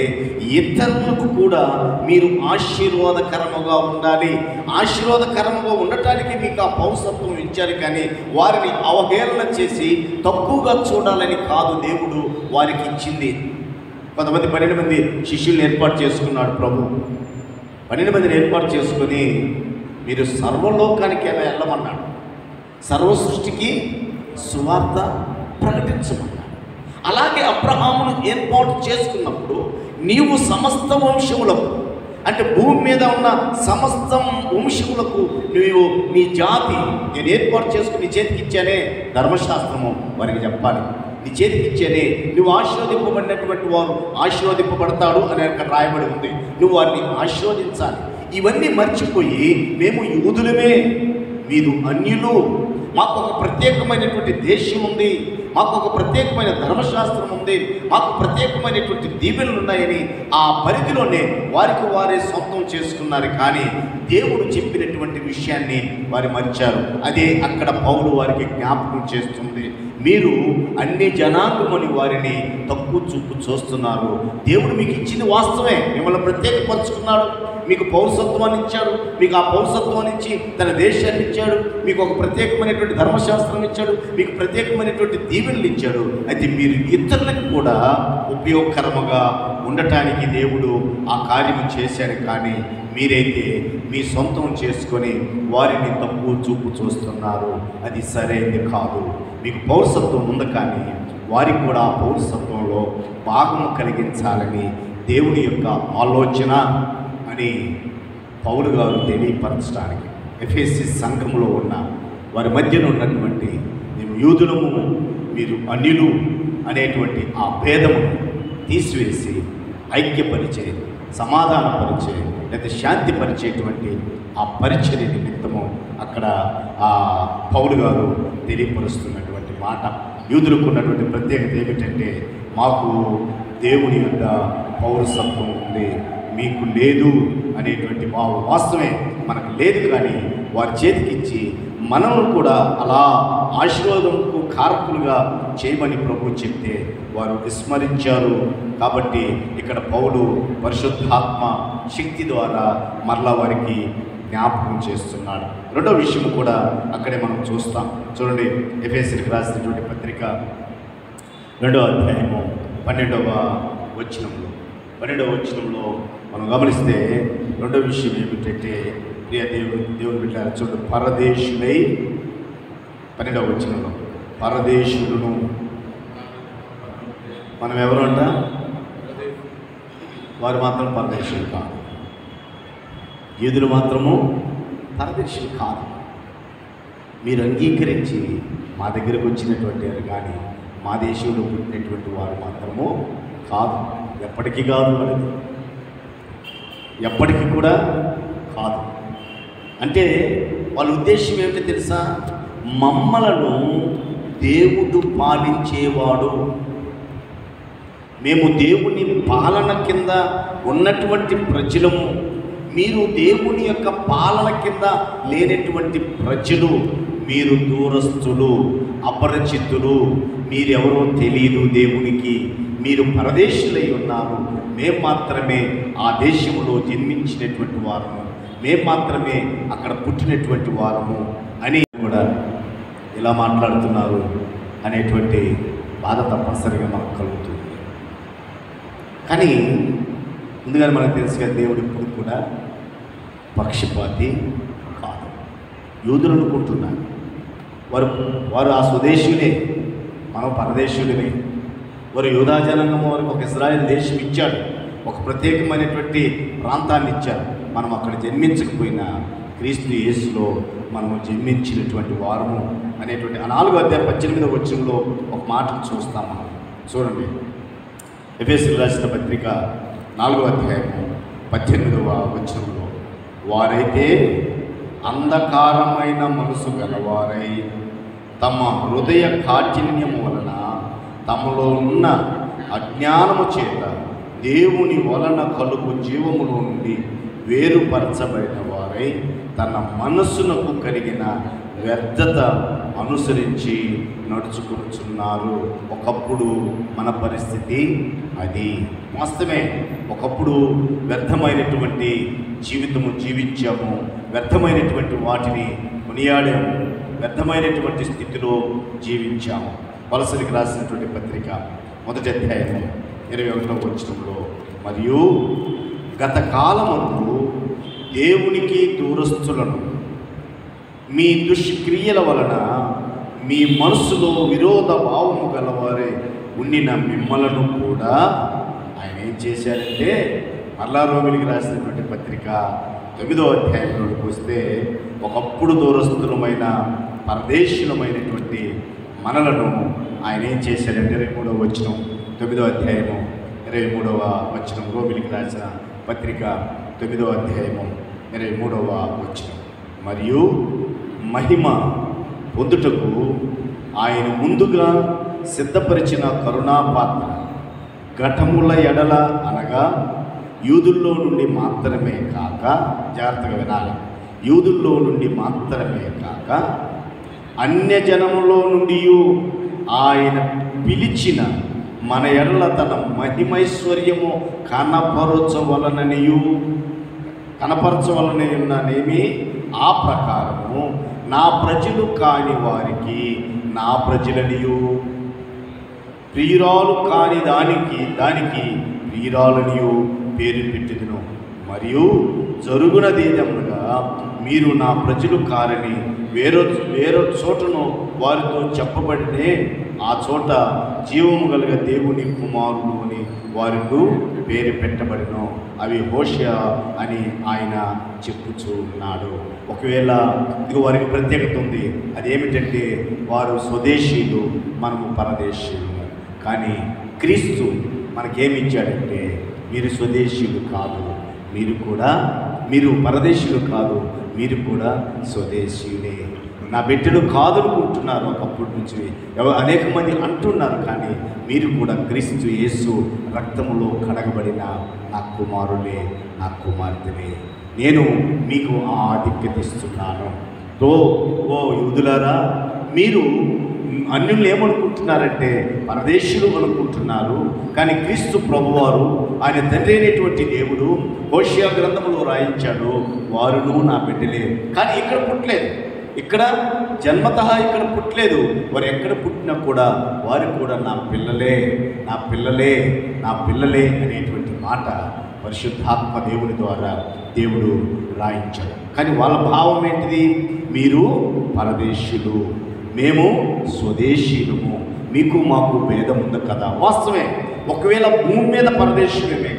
ఇతరులకు కూడా మీరు ఆశీర్వాదకరముగా ఉండాలి. ఆశీర్వాదకరముగా ఉండటానికి మీకు ఆ పౌరసత్వం ఇచ్చారు, కానీ వారిని అవహేళన చేసి తక్కువగా చూడాలని కాదు దేవుడు వారికి ఇచ్చింది. 12 మంది శిష్యుల్ని ఏర్పాటు చేసుకున్నాడు ప్రభు. 12 మందిని ఏర్పాటు చేసుకొని మీరు సర్వలోకానికి వెళ్ళమన్నాడు, సర్వ సృష్టికి సువార్త ప్రకటించమన్నాడు. అలాగే అబ్రహామును ఏర్పాటు చేసుకున్నప్పుడు నీవు సమస్త వంశములకు, అంటే భూమి మీద ఉన్న సమస్త వంశములకు నీవు నీ జాతి నేను ఏర్పాటు చేసుకుని నీ చేతికి ఇచ్చానే, ధర్మశాస్త్రము వారికి చెప్పాలి. నీ చేతికి ఇచ్చానే, నువ్వు ఆశీర్వదింపబడినటువంటి వారు ఆశీర్వదింపబడతాడు అని అక్కడ రాయబడి ఉంది. నువ్వు వారిని ఆశీర్వదించాలి. ఇవన్నీ మర్చిపోయి మేము యూదులమే, మీరు అన్యులు, మాకు ఒక ప్రత్యేకమైనటువంటి దేశం ఉంది, మాకు ఒక ప్రత్యేకమైన ధర్మశాస్త్రం ఉంది, మాకు ప్రత్యేకమైనటువంటి దీవెనలు ఉన్నాయని ఆ పరిధిలోనే వారికి వారే సొంతం చేసుకున్నారు. కానీ దేవుడు చెప్పినటువంటి విషయాన్ని వారు మర్చారు. అదే అక్కడ పౌలు వారికి జ్ఞాపకం చేస్తుంది. మీరు అన్ని జనాంగమని వారిని తక్కువ చూపు చూస్తున్నారు. దేవుడు మీకు ఇచ్చింది వాస్తవమే, మిమ్మల్ని ప్రత్యేకపరుచుకున్నాడు, మీకు పౌరసత్వాన్ని ఇచ్చాడు, మీకు ఆ పౌరసత్వాన్ని ఇచ్చి తన దేశాన్ని ఇచ్చాడు, మీకు ఒక ప్రత్యేకమైనటువంటి ధర్మశాస్త్రం ఇచ్చాడు, మీకు ప్రత్యేకమైనటువంటి దీవెనలు ఇచ్చాడు. అయితే మీరు ఇతరులకు కూడా ఉపయోగకరముగా ఉండటానికి దేవుడు ఆ కార్యము చేశాడు. కానీ మీరైతే మీ సొంతం చేసుకొని వారిని తక్కువ చూపు చూస్తున్నారు. అది సరైనది కాదు. మీకు పౌరసత్వం ఉంది, కానీ వారికి కూడా ఆ పౌరసత్వంలో భాగము కలిగించాలని దేవుని యొక్క ఆలోచన అని పౌలు గారు తెలియపరచడానికి ఎఫెసీ సంఘంలో ఉన్న వారి మధ్యన ఉన్నటువంటి యూదులము మీరు అన్యులు అనేటువంటి ఆ భేదమును తీసివేసి ఐక్యపరిచే, సమాధానపరిచే లేదా శాంతిపరిచేటువంటి ఆ పరిచర్య నిమిత్తము అక్కడ ఆ పౌలు గారు తెలియపరుస్తున్నటువంటి మాట. యూదులకు ఉన్నటువంటి ప్రత్యేకత ఏమిటంటే, మాకు దేవుని యొక్క పౌరసత్వం ఉంది, మీకు లేదు అనేటువంటి వాస్తవమే. మనకు లేదు, కానీ వారి చేతికిచ్చి మనము కూడా అలా ఆశీర్వాదంకు కారకులుగా చేయమని ప్రభు చెప్తే వారు విస్మరించారు. కాబట్టి ఇక్కడ పౌలు పరిశుద్ధాత్మ శక్తి ద్వారా మరలా వారికి జ్ఞాపకం చేస్తున్నాడు. రెండో విషయం కూడా అక్కడే మనం చూస్తాం. చూడండి, ఎఫెసీయులకు రాసినటువంటి పత్రిక 2వ అధ్యాయము 12వ వచనంలో మనం గమనిస్తే రెండో విషయం ఏమిటంటే, ప్రియ దేవుని బిడ్డలారా చూడండి, పరదేశులై 12వ వచనంలో పరదేశులను మనం ఎవరు అంట, వారు మాత్రం పరదేశులు కాదు, యూదులు మాత్రము పరదేశులు కాదు. మీరు అంగీకరించి మా దగ్గరకు వచ్చినటువంటి వారు కానీ మా దేశంలో పుట్టినటువంటి వారు మాత్రము కాదు, ఎప్పటికీ కాదు, మనకి ఎప్పటికీ కూడా కాదు. అంటే వాళ్ళ ఉద్దేశం ఏమిటో తెలుసా? మమ్మలను దేవుడు పాలించేవాడు, మేము దేవుని పాలన కింద ఉన్నటువంటి ప్రజలము, మీరు దేవుని యొక్క పాలన కింద లేనటువంటి ప్రజలు, మీరు దూరస్తులు, అపరిచితులు, మీరెవరో తెలియదు దేవునికి, మీరు పరదేశులై ఉన్నారు, మేము మాత్రమే ఆ దేశంలో జన్మించినటువంటి వారము, మేము మాత్రమే అక్కడ పుట్టినటువంటి వారము అని కూడా ఇలా మాట్లాడుతున్నారు అనేటువంటి బాధ తప్పనిసరిగా మనకు కలుగుతుంది. కానీ ముందుగానే మనకు తెలుసు కదా, దేవుడు ఇప్పుడు కూడా పక్షపాతి కాదు. యూదులు అనుకుంటున్నారు వారు ఆ స్వదేశీయులే, మనం పరదేశీయులమే. వారు యూదా జనాంగము వారికి ఒక ఇజ్రాయెల్ దేశం ఇచ్చాడు, ఒక ప్రత్యేకమైనటువంటి ప్రాంతాన్ని ఇచ్చారు. మనం అక్కడ జన్మించకపోయినా క్రీస్తు యేసులో మనము జన్మించినటువంటి వారము అనేటువంటి ఆ 4వ అధ్యాయం 18వ వచనంలో ఒక మాటను చూస్తాం మనం. చూడండి, ఎఫెసీయులకు రాసిన పత్రిక 4వ అధ్యాయము 18వ వచనంలో, వారైతే అంధకారమైన మనసు గలవారై తమ హృదయ కాఠిన్యము వలన తమలో ఉన్న అజ్ఞానము చేత దేవుని వలన కలుగు జీవములో నుండి వేరుపరచబడిన వారై తన మనస్సునకు కలిగిన వ్యర్థత అనుసరించి నడుచుకుంటున్నారు. ఒకప్పుడు మన పరిస్థితి అది. వాస్తవమే, ఒకప్పుడు వ్యర్థమైనటువంటి జీవితము జీవించాము, వ్యర్థమైనటువంటి వాటిని కొనియాడాము, వ్యర్థమైనటువంటి స్థితిలో జీవించాము. వలసలకు రాసినటువంటి పత్రిక 1వ అధ్యాయము 21వ వచనంలో, మరియు గత కాలమందు దేవునికి దూరస్తులను మీ దుష్క్రియల వలన మీ మనసులో విరోధ భావము గలవారే ఉండిన మిమ్మలను కూడా ఆయన ఏం చేశారంటే, మరలా రోమిలికి రాసినటువంటి పత్రిక 9వ అధ్యాయంలోకి వస్తే, ఒకప్పుడు దూరస్తులమైన పరదేశులమైనటువంటి మనలను ఆయన ఏం చేశారంటే 23వ వచనం 9వ అధ్యాయము 23వ వచనం, రోమిలికి రాసిన పత్రిక 9వ అధ్యాయము 23వ వచనం, మరియు మహిమ పొందుటకు ఆయన ముందుగా సిద్ధపరిచిన కరుణాపాత్ర ఘటముల ఎడల, అనగా యూదుల్లో నుండి మాత్రమే కాక, జాగ్రత్తగా వినాలి, యూదుల్లో నుండి మాత్రమే కాక అన్యజనములో నుండి ఆయన పిలిచిన మన ఎడల తన మహిమైశ్వర్యము కనపరచవలనే ఉన్నానేమి, ఆ ప్రకారము నా ప్రజలు కాని వారికి నా ప్రజలనియు, ప్రియురాలు కాని దానికి ప్రియురాలనియు పేరు పెట్టుదును. మరియు జరుగునదేదముగా మీరు నా ప్రజలు కారని వేరో చోటను వారితో చెప్పబడినే, ఆ చోట జీవము గల దేవుని కుమారుడు అని వారికి పేరు పెట్టబడిను. అవి హోషియా అని ఆయన చెప్పుచూ ఉన్నాడు. ఒకవేళ ఇది వారికి ప్రత్యేకత ఉంది, అదేమిటంటే వారు స్వదేశీయులు, మనము పరదేశీయులు. కానీ క్రీస్తు మనకేమి ఇచ్చాడంటే, మీరు స్వదేశీయులు కాదు, మీరు పరదేశీయులు కాదు, మీరు కూడా స్వదేశీయులే. నా బిడ్డలు కాదనుకుంటున్నారు ఒకప్పటి నుంచి అనేక మంది అంటున్నారు, కానీ మీరు కూడా క్రీస్తు యేసు రక్తములో కడగబడిన నా కుమారులే, నా కుమార్తెలే. నేను మీకు ఆ ఆధిక్యత ఇస్తున్నాను. ఓ యూదులారా, మీరు అన్యులు ఏమనుకుంటున్నారంటే పరదేశులు అనుకుంటున్నారు, కానీ క్రీస్తు ప్రభువారు ఆయన తండ్రి అయినటువంటి దేవుడు హోషియా గ్రంథంలో రాయించాడు, వారును నా బిడ్డలే. కానీ ఇక్కడ పుట్టలేదు, ఇక్కడ జన్మతః ఇక్కడ పుట్టలేదు. వారు ఎక్కడ పుట్టినా కూడా వారు కూడా నా పిల్లలే, నా పిల్లలే, నా పిల్లలే అనేటువంటి మాట పరిశుద్ధాత్మ దేవుని ద్వారా దేవుడు రాయించాడు. కానీ వాళ్ళ భావం ఏంటిది? మీరు పరదేశీయులు, మేము స్వదేశీయులము, మీకు మాకు భేదం ఉంది కదా. వాస్తవమే, ఒకవేళ భూమి మీద పరదేశీయులమే,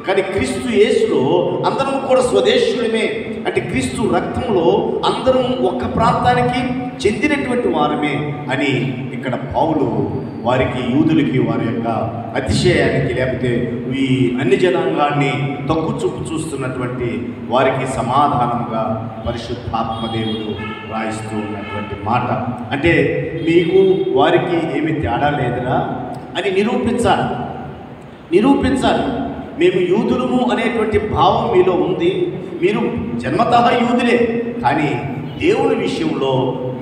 కానీ క్రీస్తు యేసులో అందరం కూడా స్వదేశీయులమే. అంటే క్రీస్తు రక్తంలో అందరం ఒక ప్రాంతానికి చెందినటువంటి వారమే అని ఇక్కడ పౌలు వారికి, యూదులకి, వారి యొక్క అతిశయానికి, లేకపోతే ఈ అన్ని జనాంగాన్ని తక్కువ చూపు చూస్తున్నటువంటి వారికి సమాధానంగా పరిశుద్ధాత్మదేవుడు రాయిస్తూ ఉన్నటువంటి మాట. అంటే మీకు వారికి ఏమి తేడా లేదురా అని నిరూపించాలి. మేము యూదులము అనేటువంటి భావం మీలో ఉంది, మీరు జన్మతః యూదులే, కానీ దేవుని విషయంలో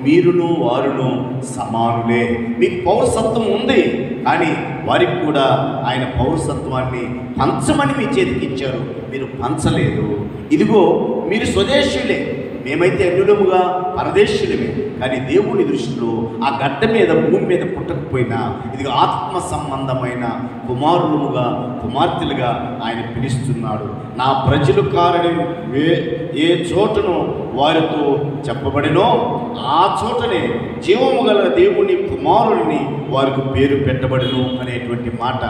మీరును వారును సమానులే. మీకు పౌరసత్వం ఉంది, కానీ వారికి కూడా ఆయన పౌరసత్వాన్ని పంచమని మీ చేతికి ఇచ్చారు, మీరు పంచలేదు. ఇదిగో మీరు స్వదేశీయులే, మేమైతే అన్యులముగా పరదేశీయులమే, కానీ దేవుని దృష్టిలో ఆ గడ్డ మీద, భూమి మీద పుట్టకపోయినా ఇది ఆత్మ సంబంధమైన కుమారులుగా, కుమార్తెలుగా ఆయన పిలుస్తున్నాడు. నా ప్రజలు కారని ఏ చోటను వారితో చెప్పబడినో ఆ చోటనే జీవము గల దేవుని కుమారుడిని వారికి పేరు పెట్టబడును అనేటువంటి మాట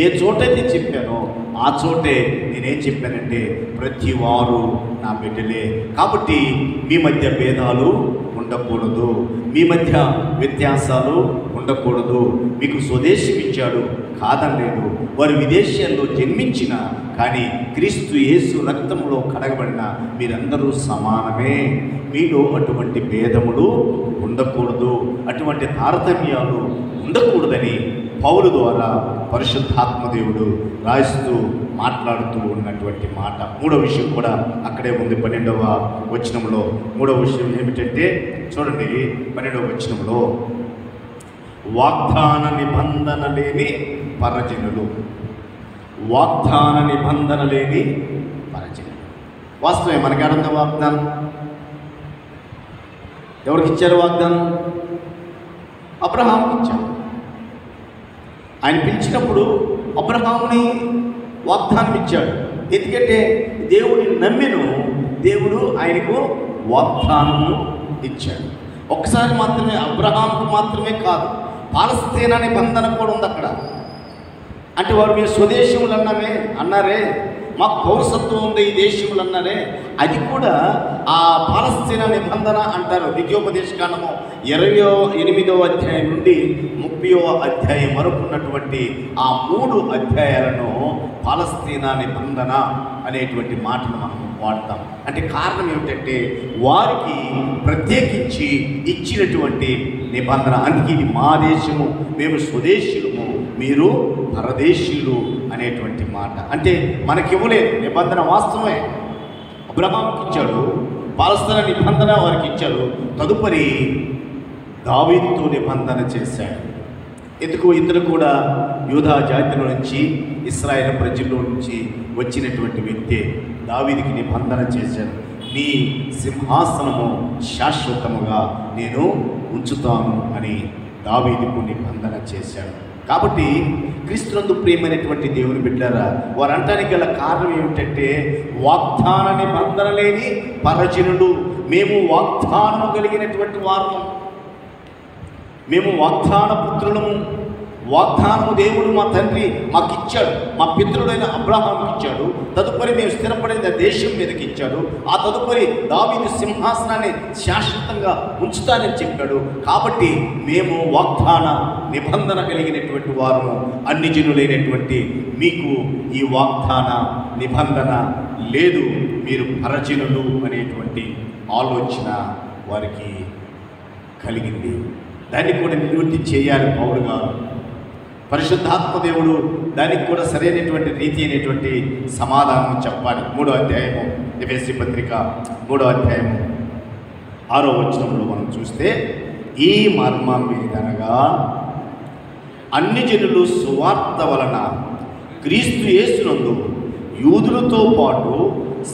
ఏ చోటైతే చెప్పానో ఆ చోటే నేనేం చెప్పానంటే ప్రతి వారు నా బిడ్డలే. కాబట్టి మీ మధ్య భేదాలు ఉండకూడదు, మీ మధ్య వ్యత్యాసాలు ఉండకూడదు. మీకు స్వదేశం ఇచ్చాడు కాదనలేదు, వారు విదేశీయాల్లో జన్మించిన, కానీ క్రీస్తు యేసు రక్తంలో కడగబడిన మీరందరూ సమానమే. మీలో అటువంటి భేదములు ఉండకూడదు, అటువంటి తారతమ్యాలు ఉండకూడదని పౌలు ద్వారా పరిశుద్ధాత్మదేవుడు రాయిస్తూ మాట్లాడుతూ ఉన్నటువంటి మాట. మూడో విషయం కూడా అక్కడే ఉంది 12వ వచనంలో. మూడవ విషయం ఏమిటంటే చూడండి, 12వ వచనంలో వాగ్దాన నిబంధన లేని పరజనులు, వాగ్దాన నిబంధన లేని పరజనులు. వాస్తవమే, మనకి ఆడంద వాగ్దానం ఎవరికి ఇచ్చారు? వాగ్దానం అబ్రహాముకి ఇచ్చారు. ఆయన పిలిచినప్పుడు అబ్రహాముని వాగ్దానం ఇచ్చాడు. ఎందుకంటే దేవుడిని నమ్మిను, దేవుడు ఆయనకు వాగ్దానము ఇచ్చాడు. ఒక్కసారి మాత్రమే, అబ్రహాముకు మాత్రమే కాదు, పాలస్తీనా నిబంధన కూడా ఉంది అక్కడ. అంటే వారు మీ స్వదేశములు అన్నారే, మాకు పౌరసత్వం ఉంది ఈ దేశములు అన్నారే, అది కూడా ఆ పాలస్తీనా నిబంధన అంటారు. ద్వితీయోపదేశకాండము 28వ అధ్యాయం నుండి 30వ అధ్యాయం వరకు ఉన్నటువంటి ఆ 3 అధ్యాయాలను పాలస్తీనా నిబంధన అనేటువంటి మాటను మనం వాడతాం. అంటే కారణం ఏమిటంటే వారికి ప్రత్యేకించి ఇచ్చినటువంటి నిబంధన. అందుకే ఇది మా దేశము, మేము స్వదేశీయులము, మీరు పరదేశీయులు అనేటువంటి మాట. అంటే మనకివ్వలేదు నిబంధన, వాస్తవమే అబ్రహాముకి ఇచ్చాడు, పాలస్తీనా నిబంధన వారికి ఇచ్చాడు. తదుపరి దావీదుతో నిబంధన చేశాడు. ఎందుకు? ఇతను కూడా యూదా జాతిలో నుంచి, ఇశ్రాయేలు ప్రజల్లో నుంచి వచ్చినటువంటి వ్యక్తే. దావీదుకి నిబంధన చేశాడు, నీ సింహాసనము శాశ్వతముగా నేను ఉంచుతాను అని దావీదుకు నిబంధన చేశాడు. కాబట్టి క్రీస్తునందు ప్రియమైనటువంటి దేవుని బిడ్డారా, వారు అంటానికి గల కారణం ఏమిటంటే వాగ్దాన నిబంధన లేని పరజనులు. మేము వాగ్దానము కలిగినటువంటి వారము, మేము వాగ్దాన పుత్రులము, వాగ్దానము దేవుడు మా తండ్రి మాకు ఇచ్చాడు, మా పితరుడైన అబ్రహాముకి ఇచ్చాడు. తదుపరి మేము స్థిరపడిన దేశం మీదకి ఇచ్చాడు. ఆ తదుపరి దావీదు సింహాసనాన్ని శాశ్వతంగా ఉంచుతానని చెప్పాడు. కాబట్టి మేము వాగ్దాన నిబంధన కలిగినటువంటి వారము. అన్ని జనులైనటువంటి మీకు ఈ వాగ్దాన నిబంధన లేదు, మీరు పరజనులు అనేటువంటి ఆలోచన వారికి కలిగింది. దాన్ని కూడా నివృత్తి చేయాలి పౌలు గారు. పరిశుద్ధాత్మ దేవుడు దానికి కూడా సరైనటువంటి రీతి అయినటువంటి సమాధానం చెప్పాలి. 3వ అధ్యాయము ఎఫెసీ పత్రిక 3వ అధ్యాయము 6వ వచనంలో మనం చూస్తే, ఈ మర్మం మీదనగా అన్ని జనులు సువార్త వలన క్రీస్తు యేసునందు యూదులతో పాటు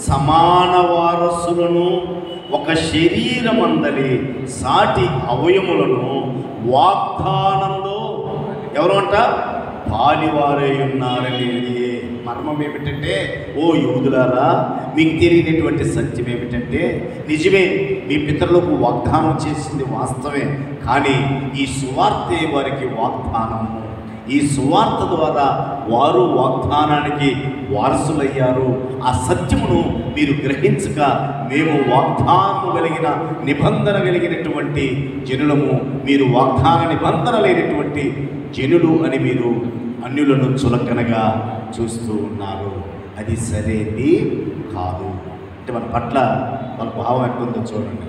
సమాన వారసులను, ఒక శరీరమందలి సాటి అవయములను వాగ్దానంలో ఎవరు అంట పాలివారై ఉన్నారనేది. మర్మం ఏమిటంటే, ఓ యూదులారా, మీకు తెలియనటువంటి సత్యం ఏమిటంటే, నిజమే మీ పితరులకు వాగ్దానం చేసింది వాస్తవమే, కానీ ఈ సువార్తే వారికి వాగ్దానము. ఈ సువార్త ద్వారా వారు వాగ్దానానికి వారసులయ్యారు. ఆ సత్యమును మీరు గ్రహించక, మేము వాగ్దానము కలిగిన నిబంధన కలిగినటువంటి జనులము, మీరు వాగ్దాన నిబంధన లేనటువంటి జనులు అని మీరు అన్యులను చులకనగా చూస్తూ ఉన్నారు. అది సరైనది కాదు. అంటే మన పట్ల వాళ్ళ భావం ఎట్లుందో చూడండి.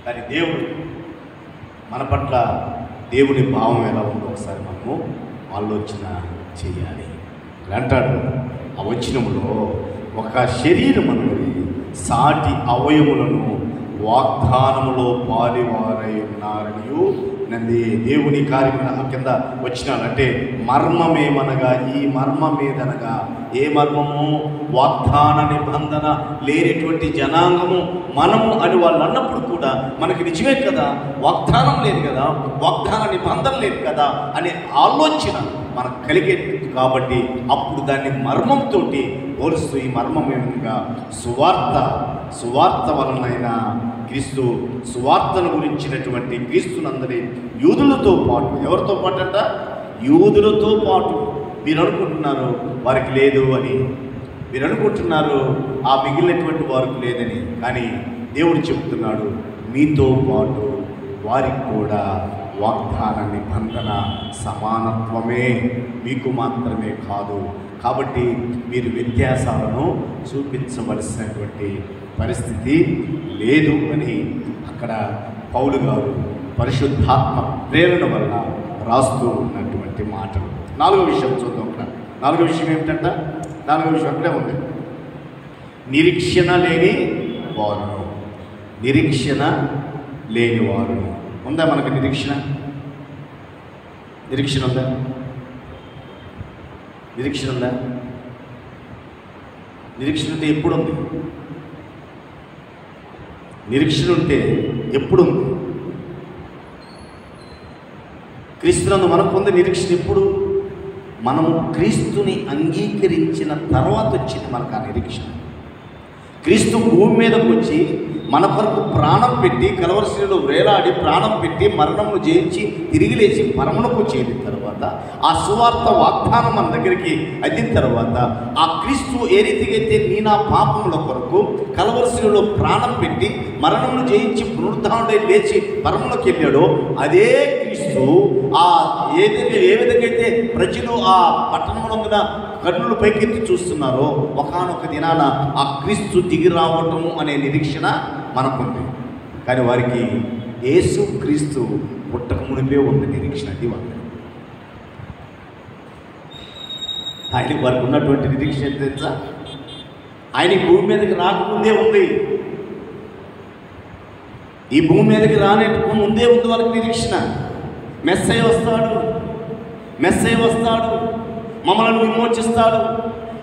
కానీ దేవుడు మన పట్ల దేవుని భావం ఎలా ఉందో ఒకసారి మనము ఆలోచన చేయాలి. అంటాడు ఆ వచనములో, ఒక శరీరం అనేది సాటి అవయములను వాగ్దానములో పాలివారై ఉన్నారని నంది. దేవుని కార్యక్రమం కింద వచ్చినాలంటే మర్మమేమనగా, ఈ మర్మం ఏదనగా, ఏ మర్మము? వాగ్దాన నిబంధన లేనటువంటి జనాంగము మనము అని వాళ్ళు అన్నప్పుడు కూడా మనకి నిజమే కదా, వాగ్దానం లేదు కదా, వాగ్దాన నిబంధన లేదు కదా అనే ఆలోచన మనకు కలిగేది. కాబట్టి అప్పుడు దాన్ని మర్మంతో పోలుస్తూ, ఈ మర్మం ఏమనగా సువార్త వలనైనా క్రీస్తు సువార్తను గురించినటువంటి క్రీస్తునందరి యూదులతో పాటు, ఎవరితో పాటు అంట? యూదులతో పాటు. మీరు అనుకుంటున్నారు వారికి లేదు అని, మీరు అనుకుంటున్నారు ఆ మిగిలినటువంటి వారికి లేదని, కానీ దేవుడు చెబుతున్నాడు మీతో పాటు వారికి కూడా వాగ్దాన నిబంధన సమానత్వమే, మీకు మాత్రమే కాదు. కాబట్టి మీరు వ్యత్యాసాలను చూపించవలసినటువంటి పరిస్థితి లేదు అని అక్కడ పౌలు గారు పరిశుద్ధాత్మ ప్రేరణ వలన రాస్తూ ఉన్నటువంటి మాటలు. 4వ విషయం చూద్దాం. అక్కడ 4వ విషయం ఏమిటంట? 4వ విషయం అక్కడే ఉంది. నిరీక్షణ లేని వారును. నిరీక్షణ లేని వారును. ఉందా మనకు నిరీక్షణ? నిరీక్షణ ఉందా? నిరీక్షణ ఉందా? నిరీక్షణ ఉంటే ఎప్పుడు ఉంది? నిరీక్షణ ఉంటే ఎప్పుడు ఉంది? క్రీస్తునందు మనకు ఉంది నిరీక్షణ ఎప్పుడు? మనము క్రీస్తుని అంగీకరించిన తర్వాత వచ్చింది మనకు ఆ నిరీక్షణ. క్రీస్తు భూమి మీదకు వచ్చి మన కొరకు ప్రాణం పెట్టి, కలవరిశిలలో వేలాడి ప్రాణం పెట్టి మరణమును జయించి తిరిగి లేచి పరమునకు చేరిన తర్వాత, ఆ సువార్త వాగ్దానం మన దగ్గరికి అయిన తర్వాత, ఆ క్రీస్తు ఏ రీతిగా అయితే నా పాపముల కొరకు కలవరిశిలలో ప్రాణం పెట్టి మరణమును జయించి పునరుద్ధానుడై లేచి పరమునకు వెళ్ళాడో, అదే క్రీస్తు ఏ విధంగా అయితే ప్రజలు ఆ పట్టణమునందున కన్నులు పైకెత్తి చూస్తున్నారో, ఒకానొక దినాన ఆ క్రీస్తు దిగి రావటము అనే నిరీక్షణ మనకుంది. కానీ వారికి యేసు క్రీస్తు పుట్టక మునిపే ఉంది నిరీక్షణ. అది వాళ్ళు ఆయనకి వారికి ఉన్నటువంటి నిరీక్షణ తెలుసా? ఆయన భూమి మీదకి రాకముందే ఉంది. ఈ భూమి మీదకి రానేట్టుకు ముందే ఉంది వాళ్ళకి నిరీక్షణ. మెస్సయ్య వస్తాడు, మమ్మల్ని విమోచిస్తాడు,